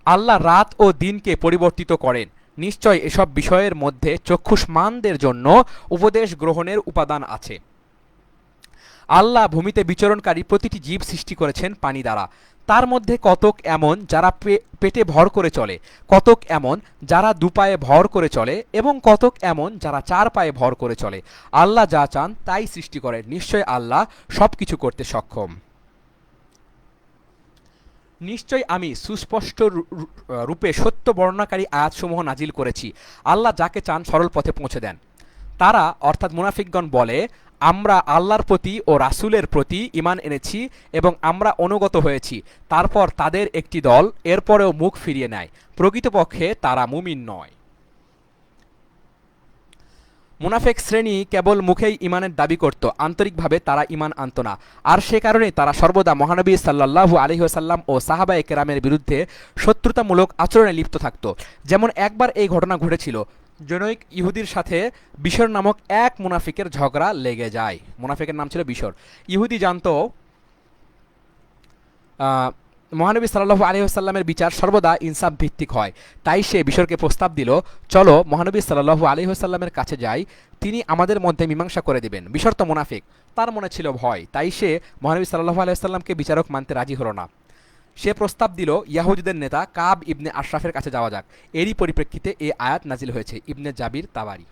আল্লাহ রাত ও দিনকে পরিবর্তিত করেন। নিশ্চয় এসব বিষয়ের মধ্যে চক্ষুষ্মানদের জন্য উপদেশ গ্রহণের উপাদান আছে। আল্লাহ ভূমিতে বিচরণকারী প্রতিটি জীব সৃষ্টি করেছেন পানি দ্বারা। তার মধ্যে কতক এমন যারা পেটে ভর করে চলে, কতক এমন যারা দুপায়ে ভর করে চলে এবং কতক এমন যারা 4 পায়ে ভর করে চলে। আল্লাহ যা চান তাই সৃষ্টি করেন। নিশ্চয় আল্লাহ সবকিছু করতে সক্ষম। নিশ্চয় আমি সুস্পষ্ট রূপে সত্য বর্ণনাকারী আয়াতসমূহ নাজিল করেছি। আল্লাহ যাকে চান সরল পথে পৌঁছে দেন। তারা অর্থাৎ মুনাফিকগণ বলে, আমরা আল্লাহর প্রতি ও রাসূলের প্রতি ঈমান এনেছি এবং আমরা অনুগত হয়েছি। তারপর তাদের একটি দল এরপরেও মুখ ফিরিয়ে নেয়। প্রকৃতপক্ষে তারা মুমিন নয়। মুনাফিক শ্রেণী কেবল মুখেই ঈমানের দাবি করত, আন্তরিকভাবে তারা ঈমান আনত না। আর সে কারণে তারা সর্বদা মহানবী সাল্লাল্লাহু আলাইহি ওয়াসাল্লাম ও সাহাবায়ে কেরামের বিরুদ্ধে শত্রুতামূলক আচরণে লিপ্ত থাকত। যেমন একবার এই ঘটনা ঘটেছিল, জনৈক ইহুদির সাথে বিশর নামক এক মুনাফিকের ঝগড়া লেগে যায়। মুনাফিকের নাম ছিল বিশর। ইহুদি জানতো মহানবী সাল্লাল্লাহু আলাইহি ওয়াসাল্লামের বিচার সর্বদা ইনসাফ ভিত্তিক হয়। তাই সে বিশরকে প্রস্তাব দিল, চলো মহানবী সাল্লাল্লাহু আলাইহি ওয়াসাল্লামের কাছে যাই, তিনি আমাদের মধ্যে মীমাংসা করে দিবেন। বিশর তো মুনাফিক, তার মনে ছিল ভয়, তাই সে মহানবী সাল্লাল্লাহু আলাইহি ওয়াসাল্লামকে বিচারক মানতে রাজি হলো না। সে প্রস্তাব দিল ইয়াহুদীদের নেতা কাব ইবনে আশরাফের কাছে যাওয়া যাক। এরই পরিপ্রেক্ষিতে এই আয়াত নাজিল হয়েছে। ইবনে জাবির তাবারি।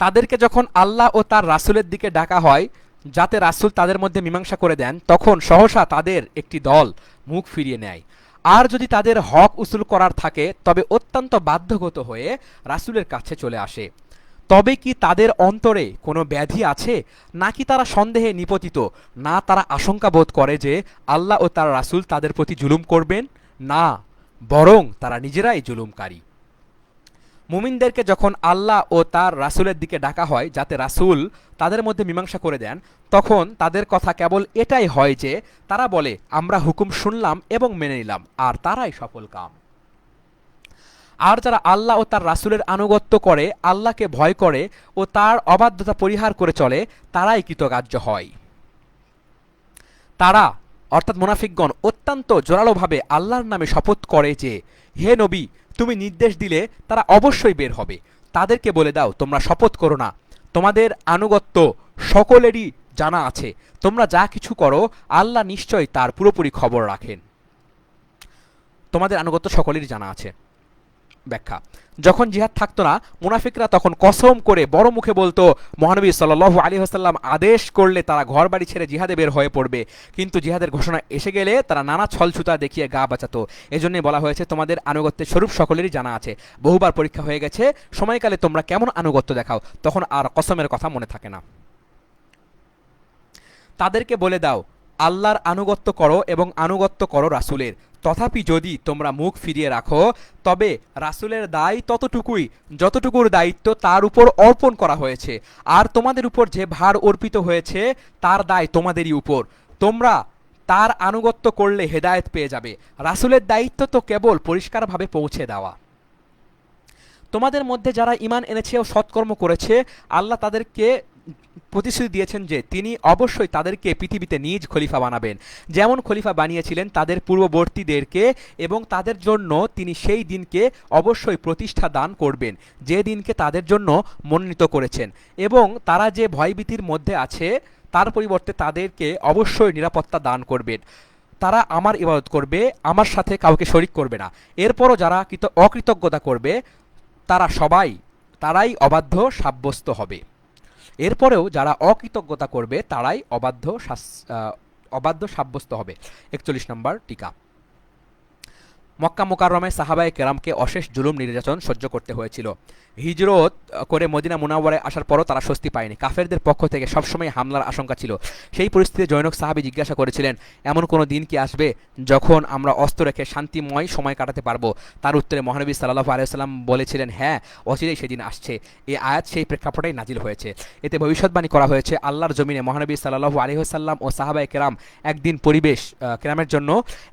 তাদেরকে যখন আল্লাহ ও তার রাসূলের দিকে ডাকা হয় যাতে রাসূল তাদের মধ্যে মীমাংসা করে দেন, তখন সহসা তাদের একটি দল মুখ ফিরিয়ে নেয়। আর যদি তাদের হক উসুল করার থাকে তবে অত্যন্ত বাধ্যগত হয়ে রাসূলের কাছে চলে আসে। তবে কি তাদের অন্তরে কোনো ব্যাধি আছে, নাকি তারা সন্দেহে নিপতিত? না তারা আশঙ্কা বোধ করে যে আল্লাহ ও তার রাসূল তাদের প্রতি জুলুম করবেন? না, বরং তারা নিজেরাই জুলুমকারী। মুমিনদেরকে যখন আল্লাহ ও তার রাসূলের দিকে ডাকা হয় যাতে রাসূল তাদের মধ্যে মীমাংসা করে দেন, তখন তাদের কথা কেবল এটাই হয় যে তারা বলে, আমরা হুকুম শুনলাম এবং মেনে নিলাম, আর তারাই সফল কাম। আর যারা আল্লাহ ও তার রাসূলের আনুগত্য করে, আল্লাহকে ভয় করে ও তার অবাধ্যতা পরিহার করে চলে, তারাই কৃতকার্য হয়। তারা অর্থাৎ মুনাফিকগণ অত্যন্ত জোরালোভাবে আল্লাহর নামে শপথ করে যে, হে নবী, তুমি নির্দেশ দিলে তারা অবশ্যই বের হবে। তাদেরকে বলে দাও, তোমরা শপথ করো না, তোমাদের আনুগত্য সকলেরই জানা আছে, তোমরা যা কিছু করো আল্লাহ নিশ্চয়ই তার পুরোপুরি খবর রাখেন। তোমাদের আনুগত্য সকলেরই জানা আছে। ব্যাখ্যা: যখন জিহাদ থাকতো না, মুনাফিকরা তখন কসম করে বড় মুখে বলতো মহানবী সাল্লাল্লাহু আলাইহি ওয়াসাল্লাম আদেশ করলে তারা ঘর বাড়ি ছেড়ে জিহাদে বের হয়ে পড়বে, কিন্তু জিহাদের ঘোষণা এসে গেলে তারা নানা ছলছুতা দেখিয়ে গা বাঁচাতো। এজন্যই বলা হয়েছে তোমাদের আনুগত্যের স্বরূপ সকলেরই জানা আছে। বহুবার পরীক্ষা হয়ে গেছে, সময়কালে তোমরা কেমন আনুগত্য দেখাও, তখন আর কসমের কথা মনে থাকে না। তাদেরকে বলে দাও, আল্লাহর আনুগত্য করো এবং আনুগত্য করো রাসূলের। তথাপি যদি তোমরা মুখ ফিরিয়ে রাখো, তবে রাসূলের দায় ততটুকুই যতটুকুর দায়িত্ব তার উপর অর্পণ করা হয়েছে, আর তোমাদের উপর যে ভার অর্পিত হয়েছে তার দায় তোমাদেরই উপর। তোমরা তার আনুগত্য করলে হেদায়েত পেয়ে যাবে। রাসূলের দায়িত্ব তো কেবল পরিষ্কারভাবে পৌঁছে দেওয়া। তোমাদের মধ্যে যারা ঈমান এনেছে ও সৎকর্ম করেছে, আল্লাহ তাদেরকে প্রতিশ্রুতি দিয়েছেন যে তিনি অবশ্যই তাদেরকে পৃথিবীতে নিজ খলিফা বানাবেন, যেমন খলিফা বানিয়েছিলেন তাদের পূর্ববর্তীদেরকে, এবং তাদের জন্য তিনি সেই দিনকে অবশ্যই প্রতিষ্ঠা দান করবেন যে দিনকে তাদের জন্য মনোনীত করেছেন, এবং তারা যে ভয়ভীতির মধ্যে আছে তার পরিবর্তে তাদেরকে অবশ্যই নিরাপত্তা দান করবেন। তারা আমার ইবাদত করবে, আমার সাথে কাউকে শরিক করবে না। এরপরও যারা অকৃতজ্ঞতা করবে তারাই অবাধ্য সাব্যস্ত হবে। এরপরেও যারা অকৃতজ্ঞতা করবে তারাই অবাধ্য সাব্যস্ত হবে। 41 নম্বর টিকা। মক্কা মুকাররমায় সাহাবায়ে কেরামকে অশেষ জুলুম নির্যাতন সহ্য করতে হয়েছিল। হিজরত করে মদিনা মুনাওয়ারায় আসার পরও তারা স্বস্তি পায়নি। কাফেরদের পক্ষ থেকে সবসময় হামলার আশঙ্কা ছিল। সেই পরিস্থিতিতে জনৈক সাহাবী জিজ্ঞাসা করেছিলেন, এমন কোনো দিন কি আসবে যখন আমরা অস্ত্র রেখে শান্তিময় সময় কাটাতে পারবো? তার উত্তরে মহানবী সাল্লাল্লাহু আলাইহি ওয়াসাল্লাম বলেছিলেন, হ্যাঁ, অচিরেই সেদিন আসছে। এই আয়াত সেই প্রেক্ষাপটেই নাজিল হয়েছে। এতে ভবিষ্যৎবাণী করা হয়েছে আল্লাহর জমিনে মহানবী সাল্লাল্লাহু আলাইহি ওয়াসাল্লাম ও সাহাবায়ে কেরাম কেরামের জন্য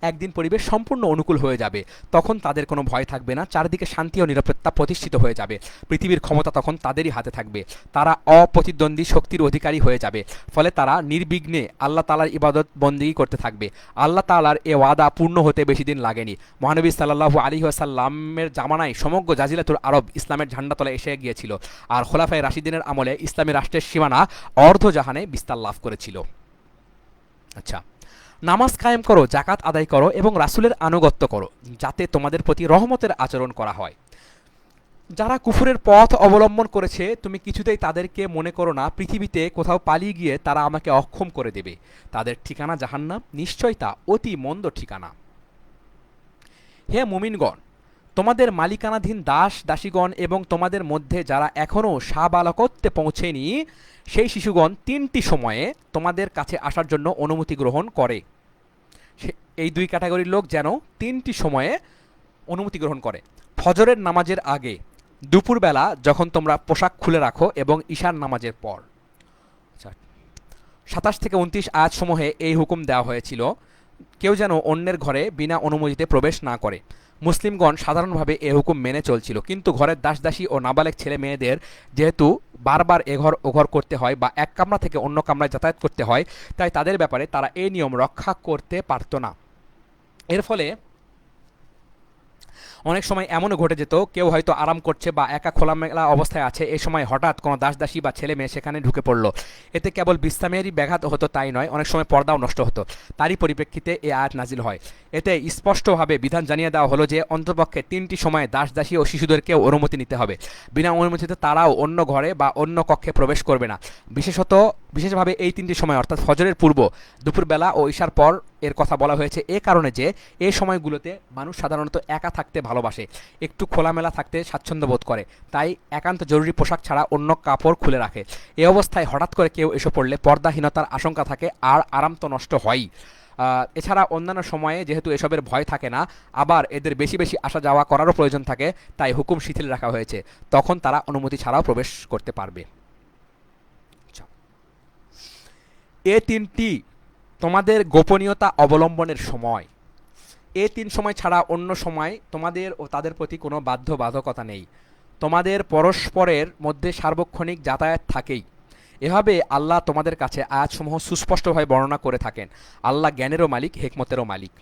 একদিন পরিবেশ সম্পূর্ণ অনুকূল হয়ে যাবে। তখন তাদের কোনো ভয় থাকবে না, চারদিকে শান্তি ও নিরাপত্তা প্রতিষ্ঠিত হয়ে যাবে। পৃথিবীর ক্ষমতা তখন তাদেরই হাতে থাকবে। তারা অপ্রতিদ্বন্দ্বী শক্তির অধিকারী হয়ে যাবে। ফলে তারা নির্বিঘ্নে আল্লাহ তাআলার ইবাদত বন্দেগী করতে থাকবে। আল্লাহ তাআলার এ ওয়াদা পূর্ণ হতে বেশি দিন লাগেনি। মহানবী সাল্লাল্লাহু আলাইহি ওয়াসাল্লামের জামানায় সমগ্র জাজিরাতুল আরব ইসলামের ঝান্ডাতলা এসে গিয়েছিল, আর খোলাফায়ে রাশিদিনের আমলে ইসলামী রাষ্ট্রের সীমানা অর্ধজাহানে বিস্তার লাভ করেছিল। আচ্ছা, নামাজ কায়েম করো, জাকাত আদায় করো এবং রাসূলের আনুগত্য করো, যাতে তোমাদের প্রতি রহমতের আচরণ করা হয়। যারা কুফরের পথ অবলম্বন করেছে, তুমি কিছুতেই তাদেরকে মনে করো না পৃথিবীতে কোথাও পালিয়ে গিয়ে তারা আমাকে অক্ষম করে দেবে। তাদের ঠিকানা জাহান্নাম, নিশ্চয় তা অতি মন্দ ঠিকানা। হে মুমিনগণ, তোমাদের মালিকানাধীন দাস দাসীগণ এবং তোমাদের মধ্যে যারা এখনও সাবালকত্বে পৌঁছেনি সেই শিশুগণ 3টি সময়ে তোমাদের কাছে আসার জন্য অনুমতি গ্রহণ করে। এই দুই ক্যাটাগরির লোক যেন 3টি সময়ে অনুমতি গ্রহণ করে: ফজরের নামাজের আগে, দুপুরবেলা যখন তোমরা পোশাক খুলে রাখো, এবং ঈশার নামাজের পর। 27 থেকে 29 আয়াতসমূহে এই হুকুম দেওয়া হয়েছিল, কেউ যেন অন্যের ঘরে বিনা অনুমতিতে প্রবেশ না করে। মুসলিমগণ সাধারণভাবে এ হুকুম মেনে চলছিল, কিন্তু ঘরের দাসদাসী ও নাবালেক ছেলে মেয়েদের যেহেতু বারবার এঘর ওঘর করতে হয় বা এক কামরা থেকে অন্য কামরায় যাতায়াত করতে হয়, তাই তাদের ব্যাপারে তারা এই নিয়ম রক্ষা করতে পারত না। এর ফলে অনেক সময় এমনও ঘটে যেত, কেউ হয়তো আরাম করছে বা একা খোলামেলা অবস্থায় আছে, এই সময় হঠাৎ কোনো দাসদাসী বা ছেলে মেয়ে সেখানে ঢুকে পড়লো। এতে কেবল বিশ্রামেরই ব্যাঘাত হতো তাই নয়, অনেক সময় পর্দাও নষ্ট হতো। তারই পরিপ্রেক্ষিতে এই আয়াত নাজিল হয়। এতে স্পষ্টভাবে বিধান জানিয়ে দেওয়া হলো যে অন্ততপক্ষে 3টি সময়ে দাসদাসী ও শিশুদেরকেও অনুমতি নিতে হবে। বিনা অনুমতিতে তারাও অন্য ঘরে বা অন্য কক্ষে প্রবেশ করবে না। বিশেষভাবে এই 3টি সময় অর্থাৎ ফজরের পূর্ব, দুপুরবেলা ও ঈশার পর এর কথা বলা হয়েছে এ কারণে যে এই সময়গুলোতে মানুষ সাধারণত একা থাকতে ভালোবাসে, একটু খোলামেলা থাকতে স্বাচ্ছন্দ্য বোধ করে, তাই একান্ত জরুরি পোশাক ছাড়া অন্য কাপড় খুলে রাখে। এই অবস্থায় হঠাৎ করে কেউ এসে পড়লে পর্দাহীনতার আশঙ্কা থাকে, আর আরাম তো নষ্ট হয়ই। এছাড়া অন্যান্য সময়ে যেহেতু এসবের ভয় থাকে না, আবার এদের বেশি বেশি আসা যাওয়া করারও প্রয়োজন থাকে, তাই হুকুম শিথিল রাখা হয়েছে। তখন তারা অনুমতি ছাড়াও প্রবেশ করতে পারবে। এ 3টি তোমাদের গোপনীয়তা অবলম্বনের সময়। এ 3 সময় ছাড়া অন্য সময় তোমাদের ও তাদের প্রতি কোনো বাধ্যবাধকতা নেই। তোমাদের পরস্পরের মধ্যে সার্বক্ষণিক যাতায়াত থাকেই। এভাবে আল্লাহ তোমাদের কাছে আয়াতসমূহ সুস্পষ্টভাবে বর্ণনা করে থাকেন। আল্লাহ জ্ঞানেরও মালিক, হিকমতেরও মালিক।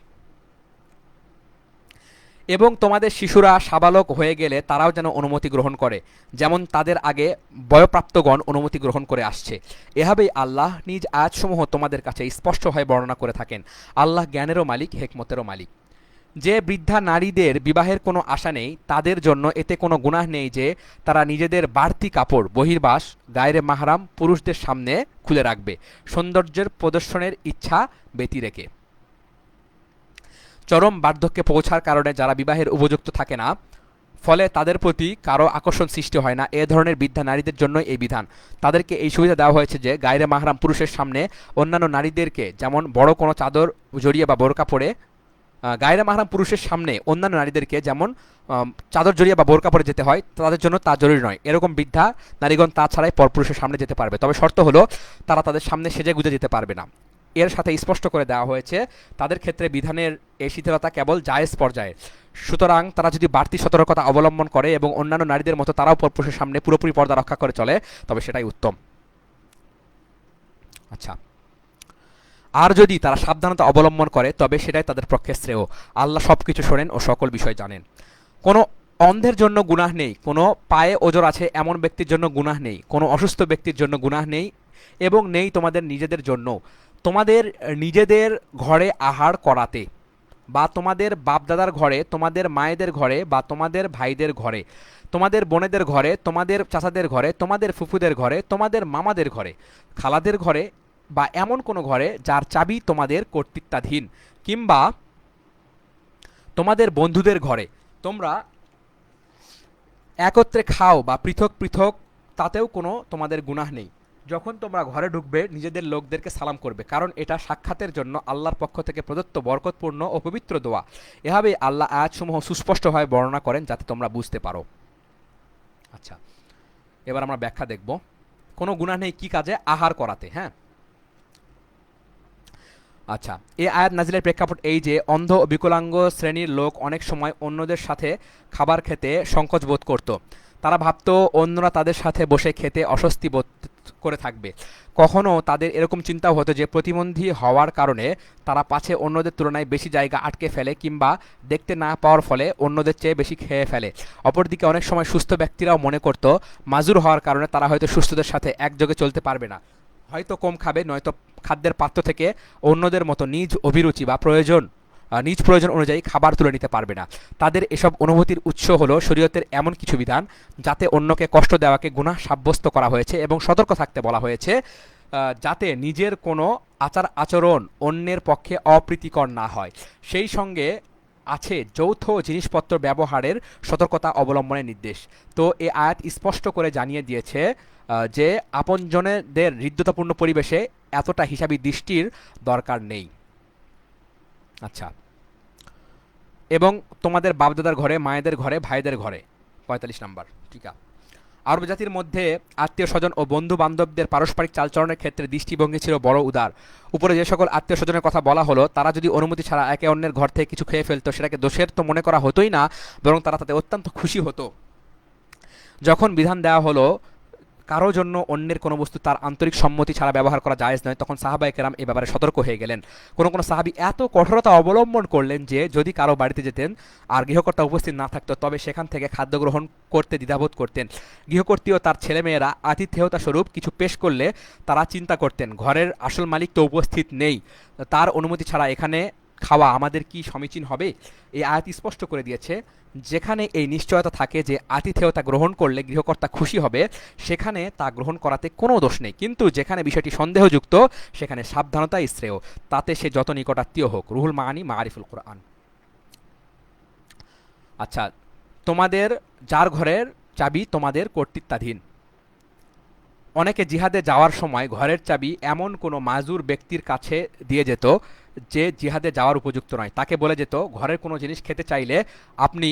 এবং তোমাদের শিশুরা সাবালক হয়ে গেলে তারাও যেন অনুমতি গ্রহণ করে, যেমন তাদের আগে বয়প্রাপ্তগণ অনুমতি গ্রহণ করে আসছে। এভাবেই আল্লাহ নিজ আয়াতসমূহ তোমাদের কাছে স্পষ্টভাবে বর্ণনা করে থাকেন। আল্লাহ জ্ঞানেরও মালিক, হেকমতেরও মালিক। যে বৃদ্ধা নারীদের বিবাহের কোনো আশা নেই তাদের জন্য এতে কোনো গুনাহ নেই যে তারা নিজেদের বাড়তি কাপড় বহির্বাস গায়রে মাহরাম পুরুষদের সামনে খুলে রাখবে, সৌন্দর্যের প্রদর্শনের ইচ্ছা ব্যতি রেখে। চরম বার্ধক্যে পৌঁছার কারণে যারা বিবাহের উপযুক্ত থাকে না, ফলে তাদের প্রতি কারো আকর্ষণ সৃষ্টি হয় না, এ ধরনের বৃদ্ধা নারীদের জন্য এই বিধান। তাদেরকে এই সুবিধা দেওয়া হয়েছে যে গায়রে মাহরাম পুরুষের সামনে অন্যান্য নারীদেরকে যেমন বড় কোনো চাদর জড়িয়ে বা বোরকা পরে, গায়রে মাহরাম পুরুষের সামনে অন্যান্য নারীদেরকে যেমন চাদর জড়িয়ে বা বোরকা পরে যেতে হয়, তাদের জন্য তা জরুরি নয়। এরকম বৃদ্ধা নারীগণ তা ছাড়াই পরপুরুষের সামনে যেতে পারবে, তবে শর্ত হলো তারা তাদের সামনে সেজে গুজে যেতে পারবে না। এর সাথে স্পষ্ট করে দেওয়া হয়েছে তাদের ক্ষেত্রে বিধানের এই শিথিলতা কেবল জায়েজ পর্যায়ে। সুতরাং তারা যদি বাড়তি সতর্কতা অবলম্বন করে এবং অন্যান্য নারীদের মতো তারাও পরপুরুষের সামনে পুরোপুরি পর্দা রক্ষা করে চলে, তবে সেটাই উত্তম। আচ্ছা, আর যদি তারা সাবধানতা অবলম্বন করে তবে সেটাই তাদের পক্ষে শ্রেয়। আল্লাহ সব কিছু শোনেন ও সকল বিষয় জানেন। কোনো অন্ধের জন্য গুনাহ নেই, কোনো পায়ে ওজর আছে এমন ব্যক্তির জন্য গুনাহ নেই, কোনো অসুস্থ ব্যক্তির জন্য গুনাহ নেই, এবং নেই তোমাদের নিজেদের জন্য তোমাদের নিজেদের ঘরে আহার করাতে, বা তোমাদের বাপদাদার ঘরে, তোমাদের মায়েদের ঘরে, বা তোমাদের ভাইদের ঘরে, তোমাদের বোনেদের ঘরে, তোমাদের চাচাদের ঘরে, তোমাদের ফুফুদের ঘরে, তোমাদের মামাদের ঘরে, খালাদের ঘরে, বা এমন কোনো ঘরে যার চাবি তোমাদের কর্তৃত্বাধীন, কিংবা তোমাদের বন্ধুদের ঘরে তোমরা একত্রে খাও বা পৃথক পৃথক, তাতেও কোনো তোমাদের গুনাহ নেই। যখন তোমরা ঘরে ঢুকবে নিজেদের লোকদেরকে সালাম করবে, কারণ এটা সাক্ষাতের জন্য আল্লাহর পক্ষ থেকে প্রদত্ত বরকতপূর্ণ ও পবিত্র দোয়া। এভাবে আল্লাহ আয়াতসমূহ সুস্পষ্টভাবে বর্ণনা করেন যাতে তোমরা বুঝতে পারো। আচ্ছা, এবার আমরা ব্যাখ্যা দেখব। কোনো গুনাহ নেই কি কাজে? আহার করাতে। হ্যাঁ, আচ্ছা, এই আয়াত নাজিলের প্রেক্ষাপট এই যে অন্ধ ও বিকলাঙ্গ শ্রেণীর লোক অনেক সময় অন্যদের সাথে খাবার খেতে সংকোচ বোধ করত। তারা ভাবতো অন্যরা তাদের সাথে বসে খেতে অস্বস্তি বোধ করে থাকবে। কখনো তাদের এরকম চিন্তাও হতো যে প্রতিবন্ধী হওয়ার কারণে তারা পাছে অন্যদের তুলনায় বেশি জায়গা আটকে ফেলে, কিংবা দেখতে না পাওয়ার ফলে অন্যদের চেয়ে বেশি খেয়ে ফেলে। অপরদিকে অনেক সময় সুস্থ ব্যক্তিরাও মনে করত মাজুর হওয়ার কারণে তারা হয়তো সুস্থদের সাথে একযোগে চলতে পারবে না, হয়তো কম খাবে, নয়তো খাদ্যের পাত্র থেকে অন্যদের মতো নিজ অভিরুচি বা নিজ প্রয়োজন অনুযায়ী খাবার তুলে নিতে পারবে না। তাদের এসব অনুভূতির উৎস হলো শরীয়তের এমন কিছু বিধান যাতে অন্যকে কষ্ট দেওয়াকে গুনাহ সাব্যস্ত করা হয়েছে এবং সতর্ক থাকতে বলা হয়েছে, যাতে নিজের কোনো আচার আচরণ অন্যের পক্ষে অপ্রীতিকর না হয়। সেই সঙ্গে আছে যৌথ জিনিসপত্র ব্যবহারের সতর্কতা অবলম্বনের নির্দেশ। তো এ আয়াত স্পষ্ট করে জানিয়ে দিয়েছে যে আপনজনেদের হৃদ্যতাপূর্ণ পরিবেশে এতটা হিসাবি দৃষ্টির দরকার নেই। আচ্ছা, এবং তোমাদের বাপদাদার ঘরে, মায়েদের ঘরে, ভাইদের ঘরে ৪৫ নাম্বার টিকা। আরব জাতির মধ্যে আত্মীয় স্বজন ও বন্ধু বান্ধবদের পারস্পরিক চালচলনের ক্ষেত্রে দৃষ্টিভঙ্গি ছিল বড় উদার। উপরে যে সকল আত্মীয় স্বজনের কথা বলা হলো তারা যদি অনুমতি ছাড়া একে অন্যের ঘর থেকে কিছু খেয়ে ফেলতো সেটাকে দোষের তো মনে করা হতোই না, বরং তারা তাতে অত্যন্ত খুশি হতো। যখন বিধান দেওয়া হলো কারো জন্য অন্যের কোনো বস্তু তার আন্তরিক সম্মতি ছাড়া ব্যবহার করা জায়েজ নয়, তখন সাহাবায়ে কেরাম এ ব্যাপারে সতর্ক হয়ে গেলেন। কোনো কোনো সাহাবী এত কঠোরতা অবলম্বন করলেন যে যদি কারো বাড়িতে যেতেন আর গৃহকর্তা উপস্থিত না থাকতো তবে সেখান থেকে খাদ্য গ্রহণ করতে দ্বিধাবোধ করতেন। গৃহকর্ত্রী ও তার ছেলেমেয়েরা আতিথেয়তা স্বরূপ কিছু পেশ করলে তারা চিন্তা করতেন ঘরের আসল মালিক তো উপস্থিত নেই, তার অনুমতি ছাড়া এখানে খাওয়া আমাদের কি সমীচীন হবে? এই আয়াত স্পষ্ট করে দিয়েছে যেখানে এই নিশ্চয়তা থাকে যে আতিথেয়তা গ্রহণ করলে গৃহকর্তা খুশি হবে, সেখানে তা গ্রহণ করাতে কোনো দোষ নেই, কিন্তু যেখানে বিষয়টি সন্দেহযুক্ত সেখানে সাবধানতাই শ্রেয়, তাতে সে যত নিকটাত্মীয় হোক। রুহুল মাআনি মাআরিফুল কোরআন। আচ্ছা, তোমাদের যার ঘরের চাবি তোমাদের কর্তৃত্বাধীন। অনেকে জিহাদে যাওয়ার সময় ঘরের চাবি এমন কোনো মাজুর ব্যক্তির কাছে দিয়ে যেত যে জিহাদে যাওয়ার উপযুক্ত নয়, তাকে বলে যেত ঘরের কোনো জিনিস খেতে চাইলে আপনি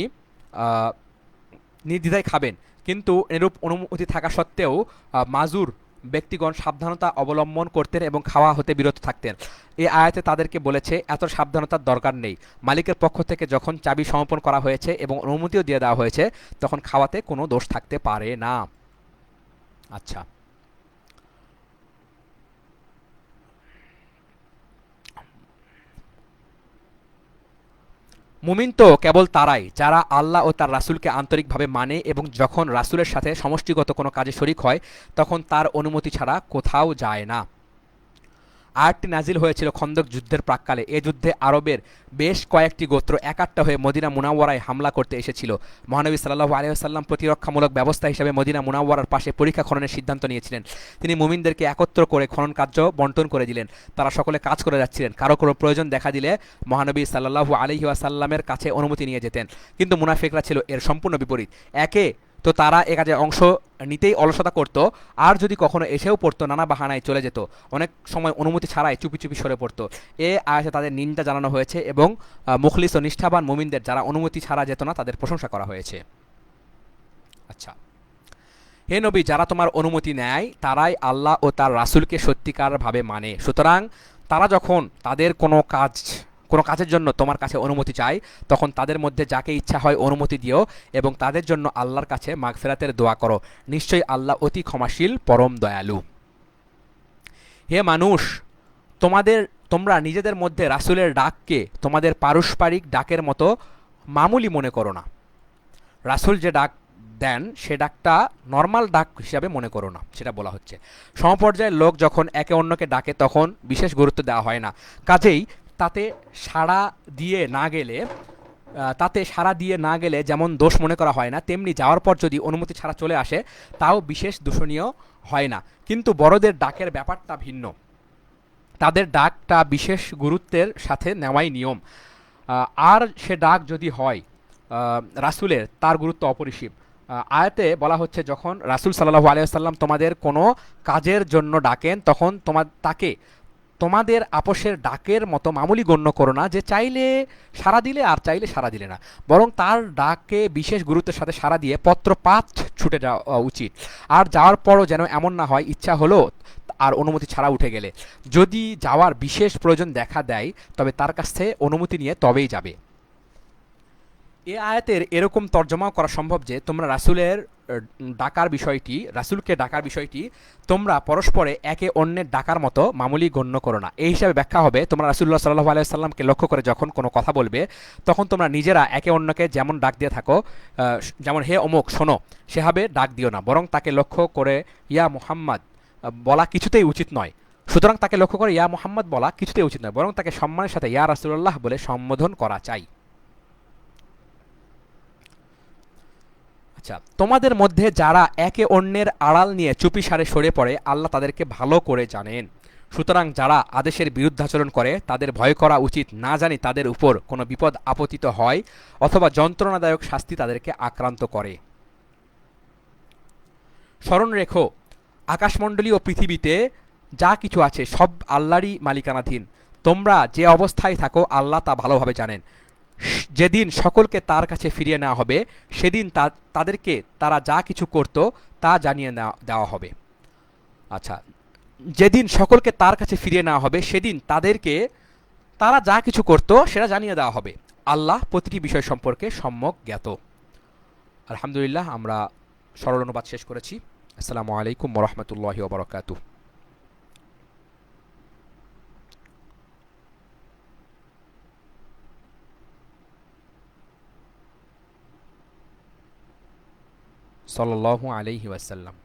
নির্দ্বিধায় খাবেন, কিন্তু এরূপ অনুমতি থাকা সত্ত্বেও মাজুর ব্যক্তিগণ সাবধানতা অবলম্বন করতেন এবং খাওয়া হতে বিরত থাকতেন। এই আয়াতে তাদেরকে বলেছে এত সাবধানতার দরকার নেই, মালিকের পক্ষ থেকে যখন চাবি সমর্পণ করা হয়েছে এবং অনুমতিও দিয়ে দেওয়া হয়েছে তখন খাওয়াতে কোনো দোষ থাকতে পারে না। আচ্ছা, মুমিন তো কেবল তারাই যারা আল্লাহ ও তার রাসূলকে আন্তরিকভাবে মানে এবং যখন রাসূলের সাথে সমষ্টিগত কোনো কাজে শরিক হয় তখন তার অনুমতি ছাড়া কোথাও যায় না। আয়াতটি নাজিল হয়েছিল খন্দক যুদ্ধের প্রাক্কালে। এ যুদ্ধে আরবের বেশ কয়েকটি গোত্র একাট্টা হয়ে মদিনা মুনাওয়ারায় হামলা করতে এসেছিল। মহানবী সাল্লাল্লাহু আলাইহি ওয়াসাল্লাম প্রতিরক্ষামূলক ব্যবস্থা হিসেবে মদিনা মুনাওয়ারার পাশে পরীক্ষা খননের সিদ্ধান্ত নিয়েছিলেন। তিনি মুমিনদেরকে একত্র করে খনন কার্য বন্টন করে দিলেন। তারা সকলে কাজ করে যাচ্ছিলেন। কারো কোনো প্রয়োজন দেখা দিলে মহানবী সাল্লাল্লাহু আলাইহি ওয়াসাল্লামের কাছে অনুমতি নিয়ে যেতেন। কিন্তু মুনাফিকরা ছিল এর সম্পূর্ণ বিপরীত। একে তো তারা এ কাজে অংশ নিতেই অলসতা করত, আর যদি কখনো এসেও পড়তো নানা বাহানায় চলে যেত, অনেক সময় অনুমতি ছাড়াই চুপি চুপি সরে পড়তো। এ আয়াতে তাদের নিন্দা জানানো হয়েছে এবং মুখলিস ও নিষ্ঠাবান মুমিনদের যারা অনুমতি ছাড়া যেত না তাদের প্রশংসা করা হয়েছে। আচ্ছা, হে নবী, যারা তোমার অনুমতি নেয় তারাই আল্লাহ ও তার রাসূলকে সত্যিকারভাবে মানে। সুতরাং তারা যখন তাদের কোনো কাজের জন্য তোমার কাছে অনুমতি চায় তখন তাদের মধ্যে যাকে ইচ্ছা হয় অনুমতি দিও এবং তাদের জন্য আল্লাহর কাছে মাগফিরাতের দোয়া করো। নিশ্চয়ই আল্লাহ অতি ক্ষমাশীল, পরম দয়ালু। হে মানুষ, তোমরা নিজেদের মধ্যে রাসূলের ডাককে তোমাদের পারস্পরিক ডাকের মতো মামুলি মনে করো না। রাসূল যে ডাক দেন সে ডাকটা নর্মাল ডাক হিসাবে মনে করো না, সেটা বলা হচ্ছে। সমপর্যায়ের লোক যখন একে অন্যকে ডাকে তখন বিশেষ গুরুত্ব দেওয়া হয় না। কাজেই তাতে সাড়া দিয়ে না গেলে যেমন দোষ মনে করা হয় না, তেমনি যাওয়ার পর যদি অনুমতি ছাড়া চলে আসে তাও বিশেষ দূষণীয় হয় না। কিন্তু বড়দের ডাকের ব্যাপারটা ভিন্ন। তাদের ডাকটা বিশেষ গুরুত্বের সাথে নেওয়াই নিয়ম। আর সে ডাক যদি হয় রাসূলের, তার গুরুত্ব অপরিসীম। আয়াতে বলা হচ্ছে যখন রাসূল সাল্লাল্লাহু আলাইহি ওয়াসাল্লাম তোমাদের কোনো কাজের জন্য ডাকেন তখন তাকে তোমাদের আপোষের ডাকের মতো মামুলি গণ্য করো না, যে চাইলে সাড়া দিলে আর চাইলে সাড়া দিলে না। বরং তার ডাকে বিশেষ গুরুত্বের সাথে সাড়া দিয়ে পত্রপাত ছুটে যাওয়া উচিত। আর যাওয়ার পরও যেন এমন না হয় ইচ্ছা হলো আর অনুমতি ছাড়া উঠে গেলে। যদি যাওয়ার বিশেষ প্রয়োজন দেখা দেয় তবে তার কাছ থেকে অনুমতি নিয়ে তবেই যাবে। এ আয়াতের এরকম তর্জমাও করা সম্ভব যে তোমরা রাসূলকে ডাকার বিষয়টি তোমরা পরস্পরে একে অন্যের ডাকার মতো মামুলি গণ্য করো না। এই হিসাবে ব্যাখ্যা হবে, তোমরা রাসূলুল্লাহ সাল্লাল্লাহু আলাইহি ওয়াসাল্লামকে লক্ষ্য করে যখন কোনো কথা বলবে তখন তোমরা নিজেরা একে অন্যকে যেমন ডাক দিয়ে থাকো, যেমন হে অমুক শোনো, সেভাবে ডাক দিও না, বরং তাকে লক্ষ্য করে ইয়া মুহাম্মদ বলা কিছুতেই উচিত নয়। তাকে লক্ষ্য করে ইয়া মুহাম্মদ বলা কিছুতেই উচিত নয়, বরং তাকে সম্মানের সাথে ইয়া রাসূলুল্লাহ বলে সম্বোধন করা চাই। আচ্ছা, তোমাদের মধ্যে যারা একে অন্যের আড়াল নিয়ে চুপিসারে সরে পড়ে আল্লাহ তাদেরকে ভালো করে জানেন। সুতরাং যারা আদেশের বিরুদ্ধাচরণ করে তাদের ভয় করা উচিত, না জানি তাদের উপর কোনো বিপদ আপতিত হয় অথবা যন্ত্রণাদায়ক শাস্তি তাদেরকে আক্রান্ত করে। স্মরণ রেখো, আকাশমণ্ডলী ও পৃথিবীতে যা কিছু আছে সব আল্লাহরই মালিকানাধীন। তোমরা যে অবস্থায় থাকো আল্লাহ তা ভালোভাবে জানেন। যেদিন সকলকে তার কাছে ফিরিয়ে নেওয়া হবে সেদিন তাদেরকে তারা যা কিছু করত তা জানিয়ে দেওয়া হবে। আচ্ছা, যেদিন সকলকে তার কাছে ফিরিয়ে নেওয়া হবে সেদিন তাদেরকে তারা যা কিছু করত সেটা জানিয়ে দেওয়া হবে। আল্লাহ প্রতিটি বিষয় সম্পর্কে সম্যক জ্ঞাত। আলহামদুলিল্লাহ, আমরা সরল অনুবাদ শেষ করেছি। আসসালামু আলাইকুম ওয়া রাহমাতুল্লাহি ওয়া বারাকাতুহু। সাল্লাল্লাহু আলাইহি ওয়াসাল্লাম।